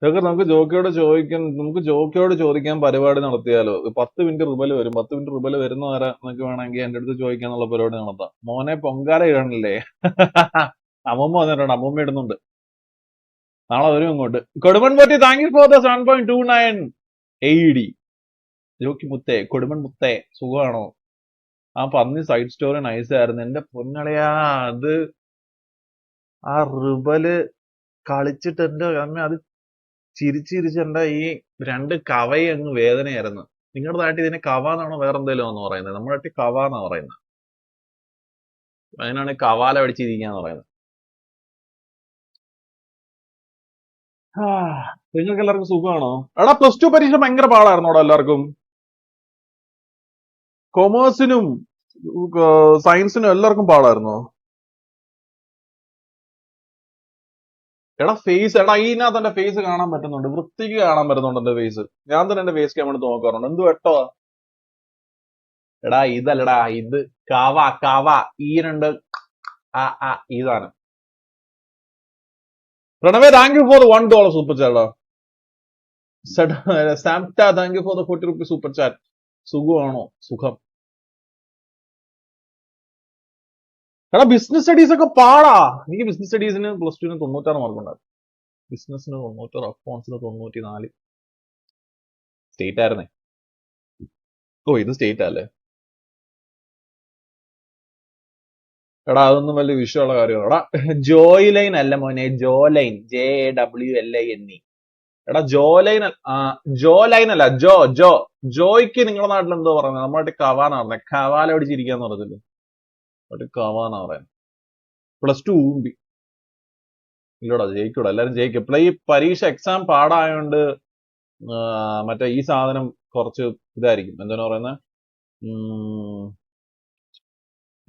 ഇതൊക്കെ നമുക്ക് ജോക്കിയോട് ചോദിക്കാൻ പരിപാടി നടത്തിയാലോ? 10 മിനിറ്റ് റിബൽ വരും, 10 മിനിറ്റ് റിബൽ വരുന്ന ആരാ എന്നൊക്കെ വേണമെങ്കിൽ എന്റെ അടുത്ത് ചോദിക്കാന്നുള്ള പരിപാടി നടത്താം. മോനെ പൊങ്കാല ഇടണില്ലേ? അമ്മമ്മ വന്നിട്ടുണ്ട്, അമ്മമ്മ ഇടുന്നുണ്ട്. നാളെ വരും ഇങ്ങോട്ട്. Kodumanpotti thank you for the 7.29 AED. ജോക്കി മുത്തേ, കൊടുമൺ മുത്തേ, സുഖമാണോ? ആ പന്നി സൈഡ് സ്റ്റോറി നൈസ് ആയിരുന്നു എന്റെ പൊന്നളയാ. അത് ആ റിബല് കളിച്ചിട്ട് എന്റെ അമ്മ അത് ചിരിച്ചിരിച്ച് എന്റെ ഈ 2 കവയും അങ്ങ് വേദനയായിരുന്നു. നിങ്ങളുടെ നാട്ടിൽ ഇതിനെ കവ എന്നാണോ വേറെ എന്തെങ്കിലും ആണോ പറയുന്നത്? നമ്മുടെ നാട്ടിൽ കവ എന്നാ പറയുന്നത്. അതിനാണ് കവാല അടിച്ചിരിക്കാന്ന് പറയുന്നത്. നിങ്ങൾക്ക് എല്ലാവർക്കും സുഖമാണോ? എടാ +2 പരീക്ഷ ഭയങ്കര പാടായിരുന്നോടാ എല്ലാവർക്കും? കൊമേഴ്സിനും സയൻസിനും എല്ലാവർക്കും പാടായിരുന്നോ? എടാ ഫേസ്, എടാ ഇതിനകത്ത് എന്റെ ഫേസ് കാണാൻ പറ്റുന്നുണ്ട്, വൃത്തിക്ക് കാണാൻ പറ്റുന്നുണ്ട് എന്റെ ഫേസ്. ഞാൻ തന്നെ എന്റെ ഫേസ് ക്യാമറ നോക്കാറുണ്ട്. എന്ത് വെട്ടോ? എടാ ഇതല്ലടാ, ഇത് കവ കവ. ഈ 2 ഇതാണ്. പ്രണവേ താങ്ക് യു ഫോർ $1 സൂപ്പർ ചാറ്റാ. സാംറ്റ thank you for 40 rupees super chat. സുഖമാണോ? സുഖം. എടാ ബിസിനസ് സ്റ്റഡീസ് ഒക്കെ പാടാ. എനിക്ക് ബിസിനസ് സ്റ്റഡീസിന് +2 96 മാർക്ക് ഉണ്ടായിരുന്നു. ബിസിനസിന് 96, അക്കൗണ്ട്സിന് 94. സ്റ്റേറ്റ് ആയിരുന്നേ. ഓ ഇത് സ്റ്റേറ്റ് അല്ലേ? എടാ അതൊന്നും വലിയ വിഷയമുള്ള കാര്യമാണ്. എടാ ജോയ്ലൈൻ അല്ല മോനെ, ജോലൈൻ, JAWLINE. എടാ ജോലൈൻ, ജോലൈൻ അല്ല, ജോയ്ക്ക് നിങ്ങളുടെ നാട്ടിൽ എന്തോ പറയുന്നത്? നമ്മുടെ നാട്ടിൽ കവാന്നാ പറഞ്ഞത്. കവാല പിടിച്ചിരിക്കാന്ന് പറഞ്ഞില്ലേ? ഒരു കവാന്നാ പറയുന്നത്. +2 ഇല്ലടാ, ജയിക്കൂടാ, എല്ലാരും ജയിക്കും. ഇപ്പോൾ ഈ പരീക്ഷ എക്സാം പാടായോണ്ട് മറ്റേ ഈ സാധനം കുറച്ച് ഇതായിരിക്കും. എന്താണ് പറയുന്നത്?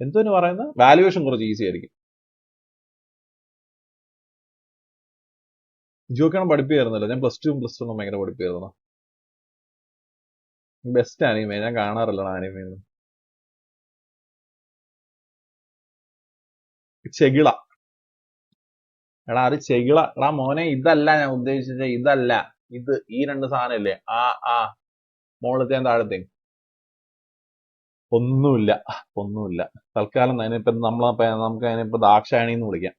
എന്തിനു പറയുന്നത്? വാല്യുവേഷൻ കുറച്ച് ഈസി ആയിരിക്കും. ജോക്കാണ് പഠിപ്പിക്കായിരുന്നല്ലോ. ഞാൻ +2 +1 ഭയങ്കര പഠിപ്പിക്കായിരുന്നു. ബെസ്റ്റ് ആനിമേ, ഞാൻ കാണാറില്ല ആനിമേ. ചെകിള. എടാ അത് ചെകിള. എടാ മോനെ ഇതല്ല ഞാൻ ഉദ്ദേശിച്ചത്, ഇതല്ല. ഇത് ഈ 2 സാധനം ഇല്ലേ? ആ മോളത്തെയും താഴത്തെയും. ഒന്നുമില്ല. തൽക്കാലം അതിനിപ്പോ നമുക്ക് അതിനിപ്പോ ദാക്ഷായണി എന്ന് വിളിക്കാം.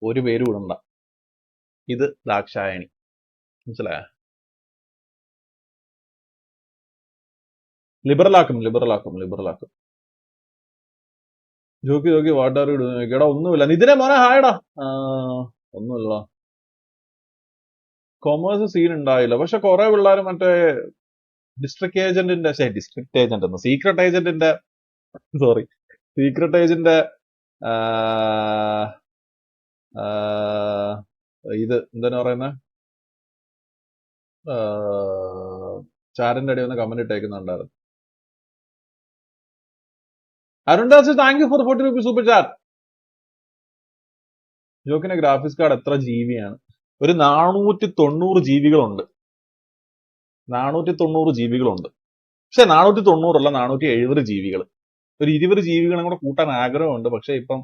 ഒരു പേര് വിടണ്ട. ഇത് ദാക്ഷായണി, മനസ്സിലായ? ലിബറലാക്കും. ജോക്കി വാട്ട് ആർ യു ഡൂയിങ്? എടാ ഒന്നുമില്ല. നിതിനെ മോനെ ഹായടാ. ഒന്നുമില്ല. കൊമേഴ്സ് സീൻ ഉണ്ടായില്ല, പക്ഷെ കുറെ പിള്ളേർ മറ്റേ സീക്രട്ട് ഏജന്റിന്റെ ഇത് എന്താണ് പറയുന്നത്, ചാരന്റെ അടി ഒന്ന് കമന്റ് ഇട്ടേക്കുന്നുണ്ടായിരുന്നു. Arundas thank you for 40 rupees super chat. ജോക്കിന്റെ ഗ്രാഫിക്സ് കാർഡ് എത്ര GB ആണ്? ഒരു 490 GB-കളുണ്ട്. 490 GB-കളുണ്ട്. പക്ഷെ 490 അല്ല, 470 GB-കൾ. ഒരു 20 GB-കളും കൂടെ കൂട്ടാൻ ആഗ്രഹമുണ്ട്. പക്ഷെ ഇപ്പം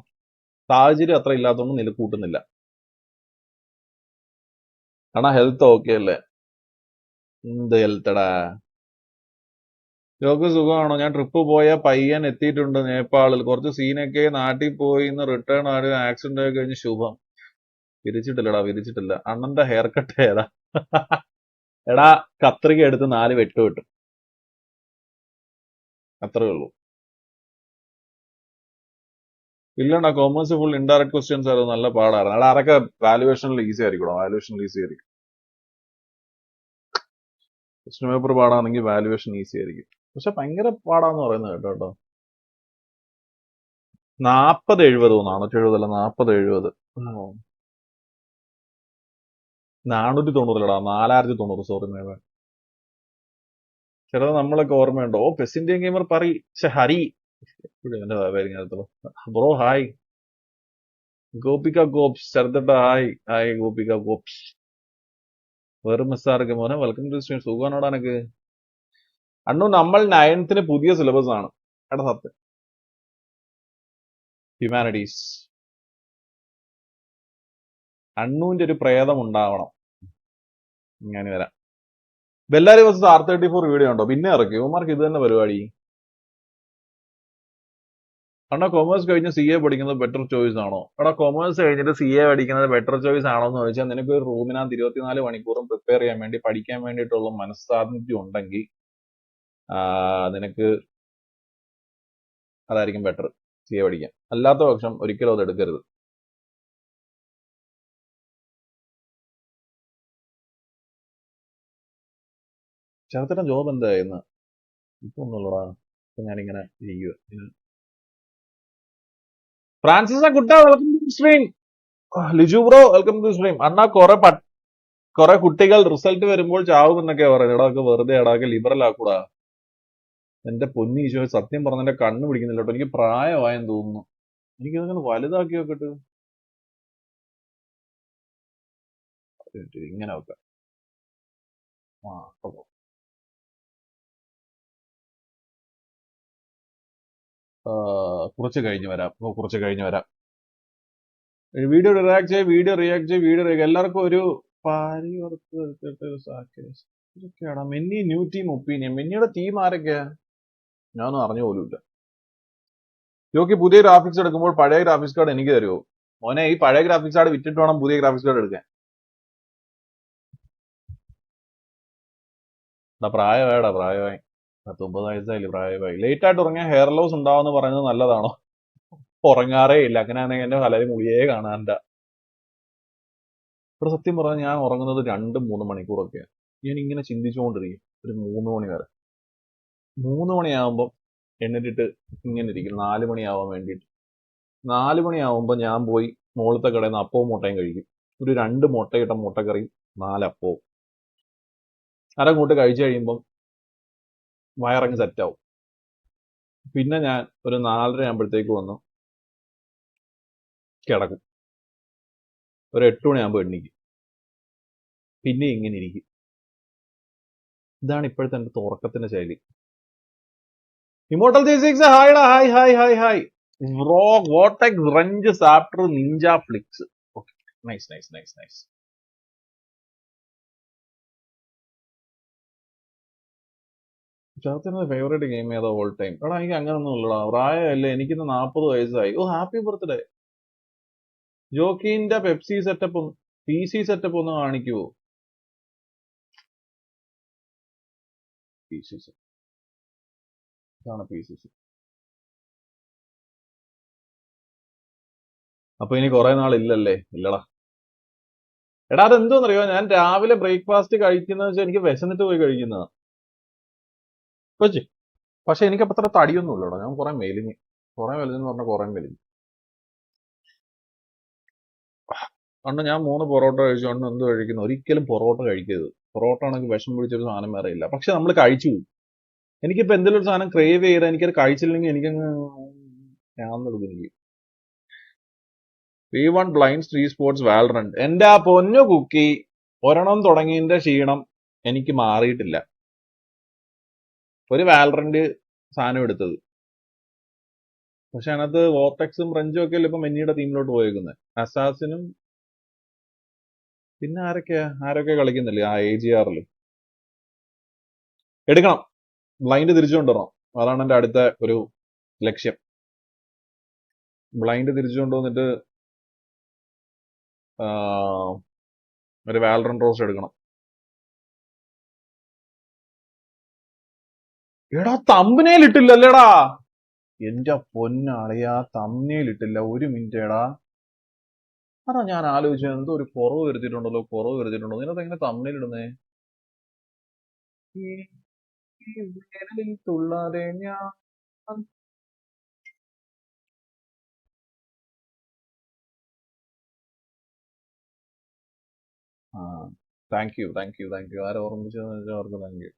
സാഹചര്യം അത്ര ഇല്ലാത്തതുകൊണ്ട് കൂട്ടുന്നില്ല. കാരണം ഹെൽത്ത് ഓക്കെ അല്ലേ? എന്ത് ഹെൽത്തടാ? ജോക്ക് സുഖമാണോ? ഞാൻ ട്രിപ്പ് പോയ പയ്യൻ എത്തിയിട്ടുണ്ട് നേപ്പാളിൽ. കുറച്ച് സീനൊക്കെ, നാട്ടിൽ പോയി ഇന്ന് റിട്ടേൺ ആരും ആക്സിഡന്റ് ആയി കഴിഞ്ഞ് ശുഭം. വിരിച്ചിട്ടില്ല. അണ്ണന്റെ ഹെയർ കട്ട് ഏതാ? എടാ കത്രിക എടുത്ത് 4 വെട്ട് കിട്ടും, അത്രേ ഉള്ളൂ. ഇല്ലണ്ടാ, കോമേഴ്സ് ഫുൾ ഇൻഡയറക്ട് ക്വസ്റ്റ്യൻസ് ആയിരുന്നു, നല്ല പാടായിരുന്നു. എടാ അതൊക്കെ വാല്യുവേഷനിൽ ഈസി ആയിരിക്കും. ക്വസ്റ്റ്യൻ പേപ്പർ പാടാണെങ്കിൽ വാല്യുവേഷൻ ഈസി ആയിരിക്കും. പക്ഷെ ഭയങ്കര പാടാന്ന് പറയുന്നത് കേട്ടോ. 40-70, 470 അല്ല, 40-70. 490 അല്ലടാ, 4090. സോറി മേമ. ചിലത് നമ്മളൊക്കെ ഓർമ്മയുണ്ടോ? പെസ് ഇന്ത്യൻ ഗെയിമർ ഹരി എന്റെ ബ്രോ ഹായ്. ഗോപിക ഗോപ്സ് ചെറുതട്ട ഹായ് ഗോപിക ഗോപ്സ്. വെറും മിസ്സാർക്ക് മോനെ വെൽക്കം ടു സ്ട്രീം. സുഖമാണോടാ എനക്ക്? അണ്ണു നമ്മൾ 9th പുതിയ സിലബസ് ആണ്. എടാ സത്യം, ഹ്യൂമാനിറ്റീസ്. അണ്ണൂന്റെ ഒരു പ്രേതം ഉണ്ടാവണം. ഞാൻ വരാം. ബെല്ലാരി വസ്തു R34 വീഡിയോ ഉണ്ടോ? പിന്നെ ഇറക്കി ഇവന്മാർക്ക് ഇത് തന്നെ പരിപാടി. അണ്ണാ കൊമേഴ്സ് കഴിഞ്ഞ് CA പഠിക്കുന്നത് ബെറ്റർ ചോയ്സ് ആണോ? എടാ കൊമേഴ്സ് കഴിഞ്ഞിട്ട് CA പഠിക്കുന്നത് ബെറ്റർ ചോയ്സ് ആണോ എന്ന് ചോദിച്ചാൽ നിനക്ക് ഒരു റൂമിനകത്ത് 24 മണിക്കൂറും പ്രിപ്പയർ ചെയ്യാൻ വേണ്ടി പഠിക്കാൻ വേണ്ടിയിട്ടുള്ള മനസ്സാന്നിധ്യം ഉണ്ടെങ്കിൽ നിനക്ക് അതായിരിക്കും ബെറ്റർ CA പഠിക്കാൻ. അല്ലാത്ത പക്ഷം ഒരിക്കലും അത് എടുക്കരുത്. ചേർത്തിട്ട ജോബ് എന്തായിരുന്നു? ഇപ്പൊ ഒന്നുമില്ലടാ. ഇപ്പൊ ഞാനിങ്ങനെ ഇരിക്കുക. ഫ്രാൻസിസ് കുട്ട welcome to stream. Liju bro welcome to stream. അണ്ണാ കുറെ കുട്ടികൾ റിസൾട്ട് വരുമ്പോൾ ചാവും എന്നൊക്കെ പറയുന്നത്. എടാക്കെ വെറുതെ എടാക്കെ ലിബറൽ ആക്കൂടാ. എന്റെ പൊന്നി ഈശോ, സത്യം പറഞ്ഞ എന്റെ കണ്ണ് പിടിക്കുന്നില്ല കേട്ടോ. എനിക്ക് പ്രായമായെന്ന് തോന്നുന്നു. എനിക്കിതങ്ങനെ വലുതാക്കി വെക്കട്ട്. ഇങ്ങനെ വെക്കാം. കുറച്ച് കഴിഞ്ഞ് വരാം. വീഡിയോ റിയാക്ട് ചെയ്ത് എല്ലാവർക്കും ഒരു ഇതൊക്കെയാടാ. മെന്നി ന്യൂ ടീം ഒപ്പീനിയൻ. മെന്നിയുടെ ടീം ആരൊക്കെയാ? ഞാനൊന്നും അറിഞ്ഞു പോലുമില്ല. ജോക്കി പുതിയ ഗ്രാഫിക്സ് എടുക്കുമ്പോൾ പഴയ ഗ്രാഫിക്സ് കാർഡ് എനിക്ക് തരുമോ? മോനെ, ഈ പഴയ ഗ്രാഫിക്സ് കാർഡ് വിറ്റിട്ട് വേണം പുതിയ ഗ്രാഫിക്സ് കാർഡ് എടുക്കാൻ. പ്രായമായി 19 വയസ്സായില്ലേ? പ്രായമായി. ലേറ്റ് ആയിട്ട് ഉറങ്ങിയ ഹെയർ ലോസ് ഉണ്ടാവുമെന്ന് പറയുന്നത് നല്ലതാണോ? ഉറങ്ങാറേ ഇല്ല. അങ്ങനെയാണെങ്കിൽ എന്റെ പലരും മുടിയേ കാണാണ്ട. ഇവിടെ സത്യം പറഞ്ഞാൽ ഞാൻ ഉറങ്ങുന്നത് 2-3 മണിക്കൂറൊക്കെയാണ്. ഞാൻ ഇങ്ങനെ ചിന്തിച്ചുകൊണ്ടിരിക്കും ഒരു 3 മണി വരെ. 3 മണിയാകുമ്പോൾ എണ്ണിട്ടിട്ട് ഇങ്ങനെ ഇരിക്കും 4 മണിയാവാൻ വേണ്ടിയിട്ട്. 4 മണിയാവുമ്പോൾ ഞാൻ പോയി മുകളിലത്തെ കടയിൽ നിന്ന് അപ്പവും മുട്ടയും കഴിക്കും. ഒരു 2 മുട്ടയിട്ട മുട്ടക്കറി, 4 അപ്പവും. അരങ്ങോട്ട് കഴിച്ചു കഴിയുമ്പം വയറങ്ങ് സെറ്റാവും. പിന്നെ ഞാൻ ഒരു 4:30 ആകുമ്പോഴത്തേക്ക് വന്ന് കിടക്കും. ഒരു 8 മണിയാകുമ്പോൾ എണ്ണിക്കും. പിന്നെ ഇങ്ങനെ ഇരിക്കും. ഇതാണ് ഇപ്പോഴത്തെ എന്റെ തുറക്കത്തിന്റെ ശൈലി. ഇമോർട്ടൽ J6 ഹായ്ടാ. ഹായ്. വോട്ടെക്സ് റഞ്ച് സാപ്റ്റർ നിഞ്ച ഫ്ലിക്സ്. Okay, nice. ചേർത്തിന്റെ ഫേവറേറ്റ് ഗെയിം ഏതാ ഓൾ ടൈം? എടാ എനിക്ക് അങ്ങനൊന്നും ഇല്ലടാ. പ്രായമല്ലേ, എനിക്കിന്ന് 40 വയസ്സായി. Oh happy birthday. ജോക്കിന്റെ പെപ്സി സെറ്റപ്പ് PC സെറ്റപ്പ് ഒന്ന് കാണിക്കുവോ? ഇതാണ് PC. അപ്പൊ ഇനി കുറെ നാൾ ഇല്ലല്ലേ? ഇല്ലടാ. എടാ അതെന്തോന്നറിയോ, ഞാൻ രാവിലെ ബ്രേക്ക്ഫാസ്റ്റ് കഴിക്കുന്ന വെച്ചാൽ എനിക്ക് വിശന്നിട്ട് പോയി കഴിക്കുന്നതാ. പക്ഷെ എനിക്ക് അത്ര തടിയൊന്നും ഇല്ലടാ. ഞാൻ കുറെ മെലിഞ്ഞ് പറഞ്ഞാൽ കുറെ മെലിഞ്ഞ്. അന്ന് ഞാൻ 3 പൊറോട്ട കഴിച്ചു. അന്ന് എന്ത് കഴിക്കുന്നു? ഒരിക്കലും പൊറോട്ട കഴിക്കരുത്. പൊറോട്ട ആണെങ്കിൽ വിഷം പിടിച്ചൊരു സാധനം വേറെ ഇല്ല. പക്ഷെ നമ്മൾ കഴിച്ചു. എനിക്കിപ്പോ എന്തെങ്കിലും ഒരു സാധനം ക്രേവ് ചെയ്താൽ എനിക്കത് കഴിച്ചില്ലെങ്കിൽ എനിക്കങ്ങ് എനിക്ക് V1 blind street sports Valorant. എന്റെ ആ പൊന്നു കുക്കി, ഒരെണ്ണം തുടങ്ങിയതിന്റെ ക്ഷീണം എനിക്ക് മാറിയിട്ടില്ല. ഒരു വാലറന്റ് സാധനം എടുത്തത്. പക്ഷെ അതിനകത്ത് വോർട്ടെക്സും റഞ്ചും ഒക്കെ അല്ലേ ഇപ്പൊ മെന്നിയുടെ ടീമിലോട്ട് പോയേക്കുന്നത്. അസാസിനും പിന്നെ ആരൊക്കെ കളിക്കുന്നില്ലേ ആ AGR എടുക്കണം. ബ്ലൈൻഡ് തിരിച്ചു കൊണ്ടുവരണം. അതാണ് എന്റെ അടുത്ത ഒരു ലക്ഷ്യം. ബ്ലൈൻഡ് തിരിച്ചു കൊണ്ടുവന്നിട്ട് ഒരു വാലറന്റ് റോസ്റ്റ് എടുക്കണം. എടാ തമ്പനയിൽ ഇട്ടില്ലല്ലേടാ. എന്റെ പൊന്നാളിയാ, തമ്പനയിൽ ഇട്ടില്ല. ഒരു മിനിറ്റ് എടാ. അതാ ഞാൻ ആലോചിച്ചത്, എന്തോ ഒരു കുറവ് വരുത്തിയിട്ടുണ്ടല്ലോ. ഇതിനകത്ത് എങ്ങനെ തമ്പനയിൽ ഇടുന്നേ? തുള്ളാതെ ഞാൻ താങ്ക് യു. ആരെ ഓർമ്മിച്ചതെന്ന് വെച്ചാൽ അവർക്ക് താങ്ക് യു.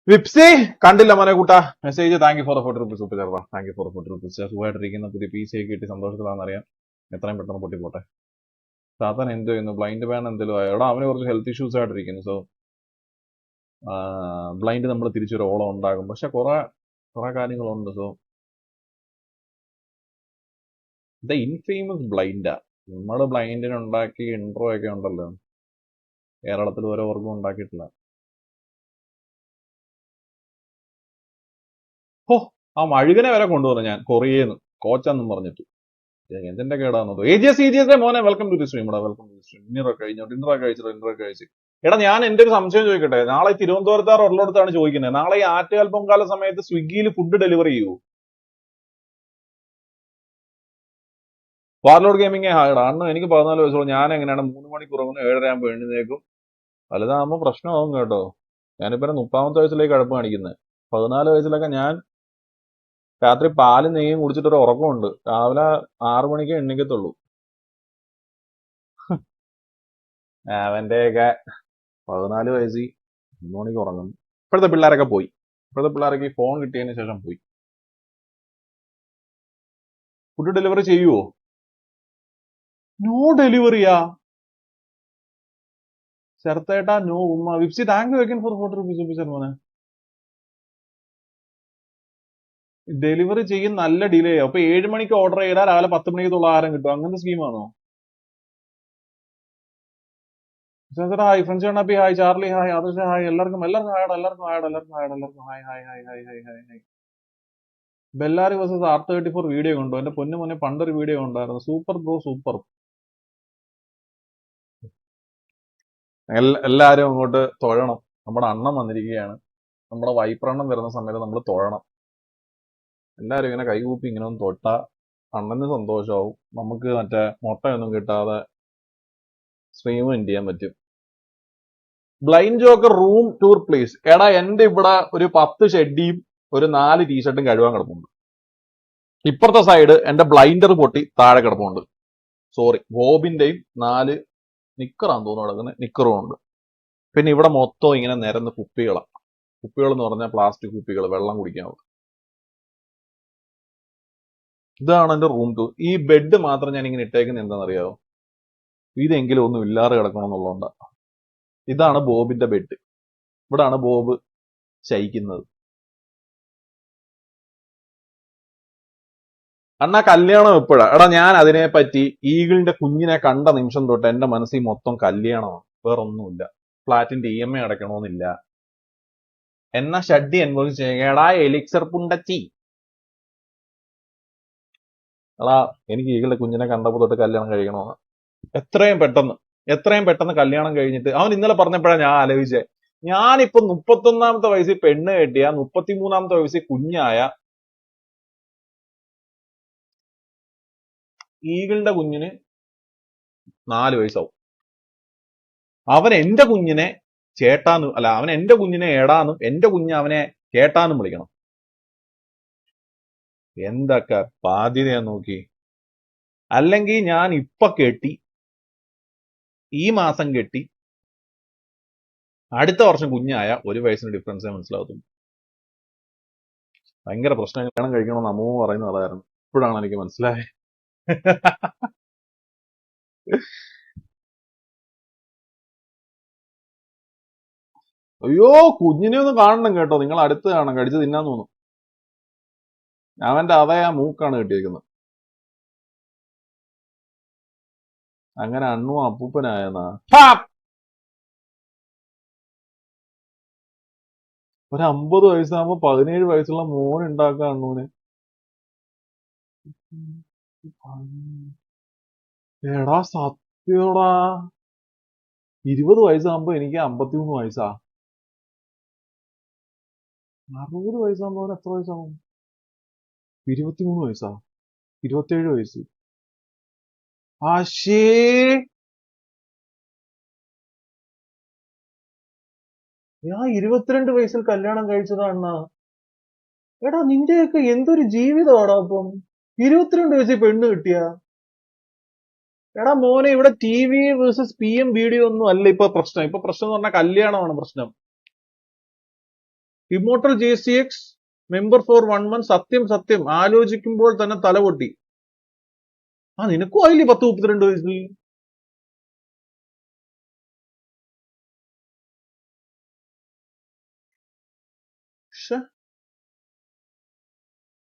വിപ്സി കണ്ടില്ല മോനെ കൂട്ടാ message. Thank you for 40 rupees super ചേർവാ. Thank you for 40 rupees. സുഖമായിട്ടിരിക്കുന്ന പുതിയ PC ഒക്കെ കിട്ടി സന്തോഷത്തിലാണെന്നറിയാം. എത്രയും പെട്ടെന്ന് പൊട്ടിപ്പോട്ടെ. സാധാരണ എന്ത് ചെയ്യുന്നു? ബ്ലൈൻഡ് ബാൻ എന്തെങ്കിലും ആയോ? എടാ അവന് കുറച്ച് ഹെൽത്ത് ഇഷ്യൂസ് ആയിട്ടിരിക്കുന്നു. സോ ബ്ലൈൻഡ് നമ്മൾ തിരിച്ചൊരു ഓളം ഉണ്ടാകും. പക്ഷെ കുറെ കാര്യങ്ങളുണ്ട്. സോ ദ ഇൻഫേമസ് ബ്ലൈൻഡാ. നമ്മള് ബ്ലൈൻഡിന് ഉണ്ടാക്കി ഇൻട്രോ ഒക്കെ ഉണ്ടല്ലോ, കേരളത്തിൽ ഓരോ വർക്കും ഉണ്ടാക്കിയിട്ടില്ല. ഹോ, ആ മഴുകനെ വരെ കൊണ്ടുവന്നു ഞാൻ കൊറിയേന്ന്, കോച്ചാന്നും പറഞ്ഞിട്ട്. എന്തിന്റെ കേടാന്നത്? AGS മോനെ, welcome to the stream. Welcome to the stream. ഡിന്നറൊക്കെ കഴിഞ്ഞോ? ഡിന്നറൊക്കെ കഴിച്ചു. എടാ, ഞാൻ എന്റെ ഒരു സംശയം ചോദിക്കട്ടെ? നാളെ തിരുവനന്തപുരത്താർ ഉള്ളിടത്താണ് ചോദിക്കുന്നത്. നാളെ ഈ ആറ്റുകാൽ പൊങ്കാല സമയത്ത് സ്വിഗ്ഗിയിൽ ഫുഡ് ഡെലിവറി ചെയ്യൂ? വാർലോഡ് ഗെയിമിംഗ് ഹായടാ. അന്ന് എനിക്ക് 14 വയസ്സുള്ളൂ. ഞാൻ എങ്ങനെയാണ് 3 മണിക്കൂർ 7:30 ആകുമ്പോൾ എഴുന്നേക്കും. വലുതാകുമ്പോൾ പ്രശ്നമാകും കേട്ടോ. ഞാനിപ്പോ 30ാമത്തെ വയസ്സിലേക്ക് കഴപ്പ് കാണിക്കുന്നത്. 14 വയസ്സിലൊക്കെ ഞാൻ രാത്രി പാലും നെയ്യും കുടിച്ചിട്ടൊരു ഉറക്കമുണ്ട്. രാവിലെ 6 മണിക്ക് എണ്ണിക്കത്തുള്ളൂ. അവന്റെയൊക്കെ 14 വയസ്സിൽ 3 മണിക്ക് ഉറങ്ങുന്നു. ഇപ്പോഴത്തെ പിള്ളേരൊക്കെ പോയി. ഇപ്പോഴത്തെ പിള്ളേരൊക്കെ ഈ ഫോൺ കിട്ടിയതിന് ശേഷം പോയി. ഫുഡ് ഡെലിവറി ചെയ്യുവോ? നോ ഡെലിവറിയാ? ശരത്തേട്ടാ നോ ഉമ്മ. വിപ്സി thank you again for 40 rupees മോനെ. ഡെലിവറി ചെയ്യും നല്ല ഡിലേ. അപ്പൊ 7 മണിക്ക് ഓർഡർ ചെയ്താൽ രാവിലെ 10 മണിക്കുള്ള ആഹാരം കിട്ടും. അങ്ങനത്തെ സ്കീമാണോ? ഹായ് ഫ്രണ്ട്സ്, കണ്ണാപ്പി ഹായ്, ചാർലി ഹായ്, ആദർശ ഹായ്, എല്ലാവർക്കും hi. Bellary versus R34 video കണ്ടു. എന്റെ പൊന്നു മുന്നേ പണ്ടൊരു വീഡിയോ ഉണ്ടായിരുന്നു. Super bro, super. എല്ലാരും അങ്ങോട്ട് തൊഴണം. നമ്മുടെ അണ്ണം വന്നിരിക്കുകയാണ്. നമ്മുടെ വൈപ്രണ്ണം വരുന്ന സമയത്ത് നമ്മൾ തൊഴണം. എല്ലാരും ഇങ്ങനെ കൈകൂപ്പി ഇങ്ങനെ ഒന്ന് തൊട്ടാ അണ്ണന് സന്തോഷമാവും. നമുക്ക് മറ്റേ മുട്ടയൊന്നും കിട്ടാതെ സ്ട്രീം എൻഡ് ചെയ്യാൻ പറ്റും. Blind Joker room tour please. എടാ, എന്റെ ഇവിടെ ഒരു 10 ഷെഡിയും ഒരു 4 ടീഷർട്ടും കഴുകാൻ കിടപ്പുണ്ട്. ഇപ്പുറത്തെ സൈഡ് എന്റെ ബ്ലൈൻഡർ പൊട്ടി താഴെ കിടപ്പുണ്ട്. സോറി, ബോബിന്റെയും 4 നിക്കറാന്ന് തോന്നുന്നു കിടക്കുന്നത്. നിക്കറും ഉണ്ട്. പിന്നെ ഇവിടെ മൊത്തം ഇങ്ങനെ നിരന്ന് കുപ്പികളാണ്. കുപ്പികൾ എന്ന് പറഞ്ഞാൽ പ്ലാസ്റ്റിക് കുപ്പികൾ, വെള്ളം കുടിക്കാനുള്ള. ഇതാണ് എന്റെ റൂം ടൂർ. ഈ ബെഡ് മാത്രം ഞാൻ ഇങ്ങനെ ഇട്ടേക്കുന്നത് എന്താണെന്നറിയാമോ? ഇതെങ്കിലും ഒന്നും ഇല്ലാതെ കിടക്കണമെന്നുള്ളതുകൊണ്ട്. ഇതാണ് ബോബിന്റെ ബെഡ്. ഇവിടാണ് ബോബ് ശയിക്കുന്നത്. അണ്ണാ കല്യാണം എപ്പോഴാ? എടാ, ഞാൻ അതിനെപ്പറ്റി ഈഗിളിന്റെ കുഞ്ഞിനെ കണ്ട നിമിഷം തൊട്ട് എന്റെ മനസ്സിൽ മൊത്തം കല്യാണമാണ്. വേറൊന്നുമില്ല. ഫ്ലാറ്റിന്റെ EMI അടയ്ക്കണമെന്നില്ല. എന്നാ ഷഡ്ഡി അനുഭവിച്ച് ചെയ്യടാ എലിക്സർ പുണ്ടച്ചി. എടാ, എനിക്ക് ഈഗിളുടെ കുഞ്ഞിനെ കണ്ടപ്പോൾ തൊട്ട് കല്യാണം കഴിക്കണമെന്ന്. എത്രയും പെട്ടെന്ന് കല്യാണം കഴിഞ്ഞിട്ട്. അവൻ ഇന്നലെ പറഞ്ഞപ്പോഴാണ് ഞാൻ ആലോചിച്ചേ, ഞാനിപ്പോ 31ാമത്തെ വയസ്സിൽ പെണ്ണ് കെട്ടിയ 33ാമത്തെ വയസ്സിൽ കുഞ്ഞായ ഈഗിളിന്റെ കുഞ്ഞിന് 4 വയസ്സാവും. അവൻ എന്റെ കുഞ്ഞിനെ ചേട്ടാന്നും, അല്ല, അവൻ എന്റെ കുഞ്ഞിനെ ഏടാന്നും എന്റെ കുഞ്ഞ് അവനെ ചേട്ടാന്നും വിളിക്കണം. എന്തൊക്കെ ബാധ്യതയാ നോക്കി. അല്ലെങ്കിൽ ഞാൻ ഇപ്പൊ കെട്ടി, ഈ മാസം കെട്ടി, അടുത്ത വർഷം കുഞ്ഞായ 1 വയസ്സിന് ഡിഫറൻസേ മനസ്സിലാവത്തുള്ളൂ. ഭയങ്കര പ്രശ്നം. കല്യാണം കഴിക്കണമെന്ന് അമ്മൂ പറയുന്നത് അതായിരുന്നു. ഇപ്പോഴാണ് എനിക്ക് മനസ്സിലായത്. അയ്യോ, കുഞ്ഞിനെ ഒന്ന് കാണണം കേട്ടോ. നിങ്ങൾ അടുത്ത് കാണണം. കടിച്ച് തിന്നാൻ തോന്നും. അവന്റെ അതേ ആ മൂക്കാണ് കിട്ടിയേക്കുന്നത്. അങ്ങനെ അണ്ണും അപ്പൂപ്പനായെന്നാ. ഒരു 50 വയസ്സാകുമ്പോ 17 വയസ്സുള്ള മോൻ ഉണ്ടാക്കുക അണ്ണൂന്. എടാ സത്യടാ, 20 വയസ്സാകുമ്പോ എനിക്ക് 53 വയസ്സാ. 60 വയസ്സാകുമ്പോ അവൻ എത്ര വയസ്സാകും? 23 വയസ്സാ. 27 വയസ്സ്. ആശേ, ഞാൻ 22 വയസ്സിൽ കല്യാണം കഴിച്ചതാണ. എടാ, നിന്റെയൊക്കെ എന്തൊരു ജീവിതമാടാ അപ്പം. 22 വയസ്സിൽ പെണ്ണ് കിട്ടിയ. എടാ മോനെ, ഇവിടെ TV വേഴ്സസ് PM വീഡിയോ ഒന്നും അല്ല ഇപ്പൊ പ്രശ്നം. ഇപ്പൊ പ്രശ്നം എന്ന് പറഞ്ഞാൽ കല്യാണമാണ് പ്രശ്നം. Immortal JCX member for 1 month. സത്യം ആലോചിക്കുമ്പോൾ തന്നെ തലപൊട്ടി. ആ, നിനക്കും ആയില്ലേ 10-32 വയസ്സിൽ?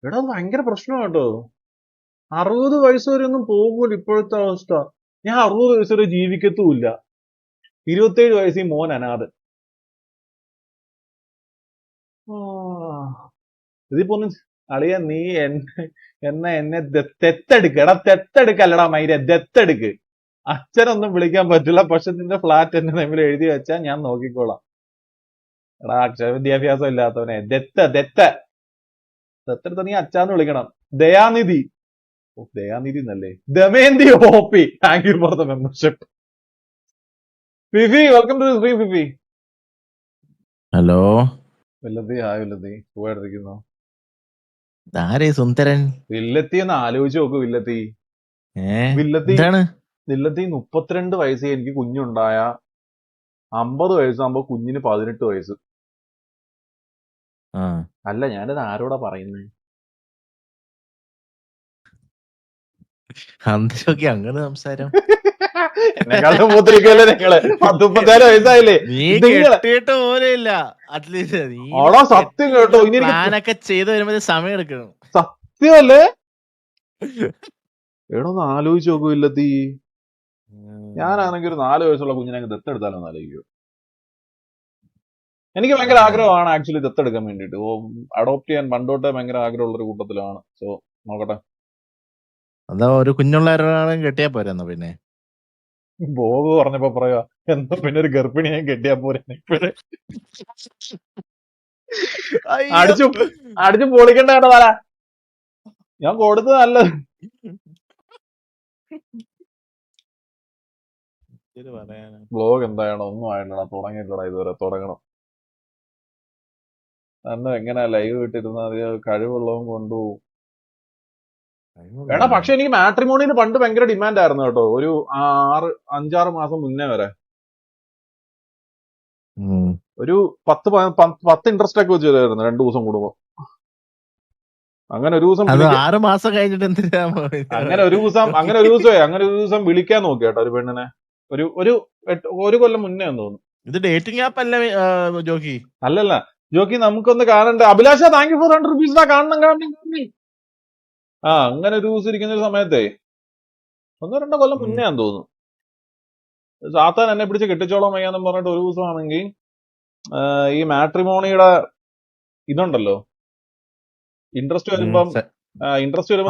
എടാ, അത് ഭയങ്കര പ്രശ്നമാണ് കേട്ടോ. 60 വയസ്സ് വരെ ഒന്നും പോകൂല ഇപ്പോഴത്തെ അവസ്ഥ. ഞാൻ 60 വയസ്സ് വരെ ജീവിക്കത്തുമില്ല. 27 വയസ്സിൽ മോൻ അനാഥൻ. ആ, ഇതിപ്പോ ഒന്ന് അളിയ നീ എന്നെ ദത്തെടുക്ക്. എടാ ദത്തെടുക്കല്ലടാ മൈര, ദത്തെടുക്ക്. അച്ഛനൊന്നും വിളിക്കാൻ പറ്റില്ല, പക്ഷെ നിന്റെ ഫ്ലാറ്റ് എന്റെ നെമ്മിൽ എഴുതി വെച്ചാൽ ഞാൻ നോക്കിക്കോളാം. എടാ അക്ഷര വിദ്യാഭ്യാസം ഇല്ലാത്തവനെ, ദത്തെടുത്ത നീ അച്ഛാന്ന് വിളിക്കണം. ദയാനിധി. ഓ, ദയാനിധി എന്നല്ലേ, ദമയന്തി ഓപ്പി. Thank you for the membership. Fifi, welcome to stream Fifi. Hello, വില്ലത്തി, ഹായ് വില്ലത്തി, സുഖമായിട്ടിരിക്കുന്നു. ആരേ സുന്ദരൻ? വില്ലത്തി എന്ന് ആലോചിച്ച് നോക്കൂ വില്ലത്തി. വില്ലത്തി എന്താണ്? വില്ലത്തി 32 വയസ്സ് എനിക്ക് കുഞ്ഞുണ്ടായ, 50 വയസ്സാകുമ്പോ കുഞ്ഞിന് 18 വയസ്സ്. അല്ല, ഞാനിത് ആരോടാ പറയുന്നത്? അന്തരൊക്കെ അങ്ങനെ സംസാരം. എന്നെക്കാളും മൂത്തിരിക്കല്ലേ നിങ്ങള്? 34 വയസ്സായില്ലേ നീ നിങ്ങള്? കെട്ടിയിട്ട് പോലെയില്ല. അറ്റ്ലീസ്റ്റ് ഓടാ സത്യം കേട്ടോ, ഇനി പ്ലാനൊക്കെ ചെയ്ത് വരുമ്പോ സമയം എടുക്കണം. സത്യമല്ലേ? എടോ ഒന്ന് ആലോചിച്ച് നോക്കൂ ഇല്ലത്തി. ഞാനാണെങ്കിൽ ഒരു 4 വയസ്സുള്ള കുഞ്ഞിനെ ദത്തെടുത്താലോ എന്ന് ആലോചിക്കൂ. എനിക്ക് ഭയങ്കര ആഗ്രഹമാണ് ആക്ച്വലി ദത്തെടുക്കാൻ വേണ്ടിട്ട്. അഡോപ്റ്റ് ചെയ്യാൻ പണ്ടോട്ടെ ഭയങ്കര ആഗ്രഹമുള്ള ഒരു കൂട്ടത്തിലാണ്. സോ നോക്കട്ടെ. അതാ ഒരു കുഞ്ഞുള്ള ഒരാളെ കെട്ടിയാ പോരെന്നോ? പിന്നെ ബോബ് പറഞ്ഞപ്പോ പറയാ, എന്താ പിന്നെ ഒരു ഗർഭിണിയെ കെട്ടിയാ പോരെ. അടിച്ചു പൊളിക്കണ്ട കേട്ടോ തല. ഞാൻ കൊടുത്തത് നല്ലത്. ബ്ലോഗ് എന്തായാണോ ഒന്നും ആയില്ലടാ, തുടങ്ങിയില്ലടാ ഇതുവരെ. തുടങ്ങണം. അന്ന് എങ്ങനെയാ ലൈവ് ഇട്ടിരുന്ന കഴിവുള്ളതും കൊണ്ടുപോകും. എടാ പക്ഷെ എനിക്ക് മാട്രിമോണിന് പണ്ട് ഭയങ്കര ഡിമാൻഡ് ആയിരുന്നു കേട്ടോ, ഒരു 5-6 മാസം മുന്നേ വരെ. ഒരു 10 ഇൻട്രസ്റ്റ് ഒക്കെ വെച്ച് തരുമായിരുന്നു 2 ദിവസം കൂടുമ്പോ. അങ്ങനെ ഒരു ദിവസം 6 മാസം കഴിഞ്ഞിട്ട് എന്തിനാ? അങ്ങനെ ഒരു ദിവസം വിളിക്കാൻ നോക്കി കേട്ടോ ഒരു പെണ്ണിനെ. ഒരു കൊല്ലം മുന്നേ എന്ന് തോന്നുന്നു. ഇത് ഡേറ്റിംഗ് ആപ്പ് അല്ല ജോക്കി? അല്ലല്ല ജോക്കി, നമുക്കൊന്ന് കാണണ്ടേ. Abhilasha, thank you for 100 rupees. കാണണം. അങ്ങനെ ഒരു ദിവസം ഇരിക്കുന്ന ഒരു സമയത്തെ 1-2 കൊല്ലം മുന്നേ എന്ന് തോന്നുന്നു. സാത്താൻ എന്നെ പിടിച്ച് കെട്ടിച്ചോളം വയ്യാന്ന് പറഞ്ഞിട്ട് ഒരു ദിവസമാണെങ്കിൽ ഈ മാട്രിമോണിയുടെ ഇതുണ്ടല്ലോ, ഇൻട്രസ്റ്റ് വരുമ്പോ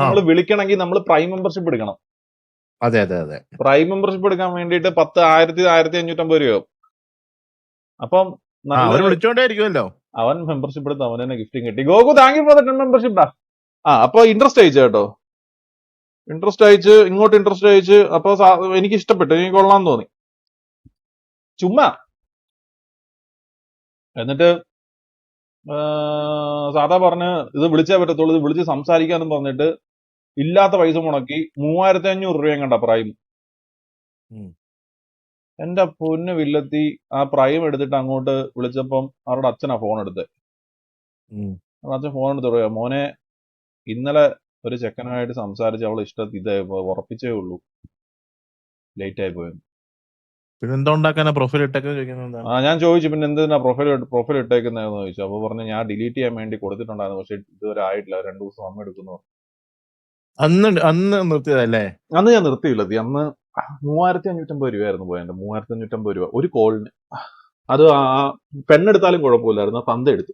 നമ്മൾ വിളിക്കണമെങ്കിൽ നമ്മൾ പ്രൈം മെമ്പർഷിപ്പ് എടുക്കണം. അതെ. പ്രൈം മെമ്പർഷിപ്പ് എടുക്കാൻ വേണ്ടിട്ട് 1,550 രൂപയാവും. അപ്പം വിളിച്ചോണ്ടേയിരിക്കുമല്ലോ. അവൻ മെമ്പർഷിപ്പ് എടുത്ത് അവൻ തന്നെ ഗിഫ്റ്റും കിട്ടി. Goku, thank you for the 10 membership. അപ്പൊ ഇൻട്രസ്റ്റ് അയച്ചു കേട്ടോ. ഇങ്ങോട്ട് ഇൻട്രസ്റ്റ് അയച്ച്. അപ്പൊ എനിക്ക് ഇഷ്ടപ്പെട്ടു, എനിക്ക് കൊള്ളാന്ന് തോന്നി. ചുമ്മാ എന്നിട്ട് സാധാ പറഞ്ഞ് ഇത് വിളിച്ചേ പറ്റത്തുള്ളൂ, ഇത് വിളിച്ച് സംസാരിക്കാന്നും പറഞ്ഞിട്ട് ഇല്ലാത്ത പൈസ മുടക്കി 3,500 രൂപയും കണ്ട പ്രൈം. എന്റെ പൊന്ന് വില്ലത്തി, ആ പ്രൈം എടുത്തിട്ട് അങ്ങോട്ട് വിളിച്ചപ്പം അവരുടെ അച്ഛനാ ഫോൺ എടുത്തത്. അച്ഛൻ ഫോൺ എടുത്ത് പറയാ, മോനെ ഇന്നലെ ഒരു ചെക്കനുമായിട്ട് സംസാരിച്ച് അവളെ ഇതേ ഉറപ്പിച്ചേ ഉള്ളൂ, ലേറ്റ് ആയി പോയെന്ന്. പിന്നെ എന്താ ഉണ്ടാക്കാനാ പ്രൊഫൈൽ ഇട്ടേക്കുന്നത്? ഞാൻ ചോദിച്ചു പിന്നെ എന്തിനാ പ്രൊഫൈൽ ഇട്ടേക്കുന്നതെന്ന് ചോദിച്ചു. അപ്പൊ പറഞ്ഞു ഞാൻ ഡിലീറ്റ് ചെയ്യാൻ വേണ്ടി കൊടുത്തിട്ടുണ്ടായിരുന്നു, പക്ഷെ ഇതുവരെ ആയിട്ടില്ല, 2 ദിവസം സമയം എടുക്കുന്നു. അന്ന് നിർത്തിയതല്ലേ? അന്ന് ഞാൻ നിർത്തിയില്ല. അന്ന് 3,550 രൂപയായിരുന്നു പോയത്. 3,550 രൂപ ഒരു കോളിന്. അത് പെണ്ണെടുത്താലും കുഴപ്പമില്ലായിരുന്നു, തന്ത എടുത്തു.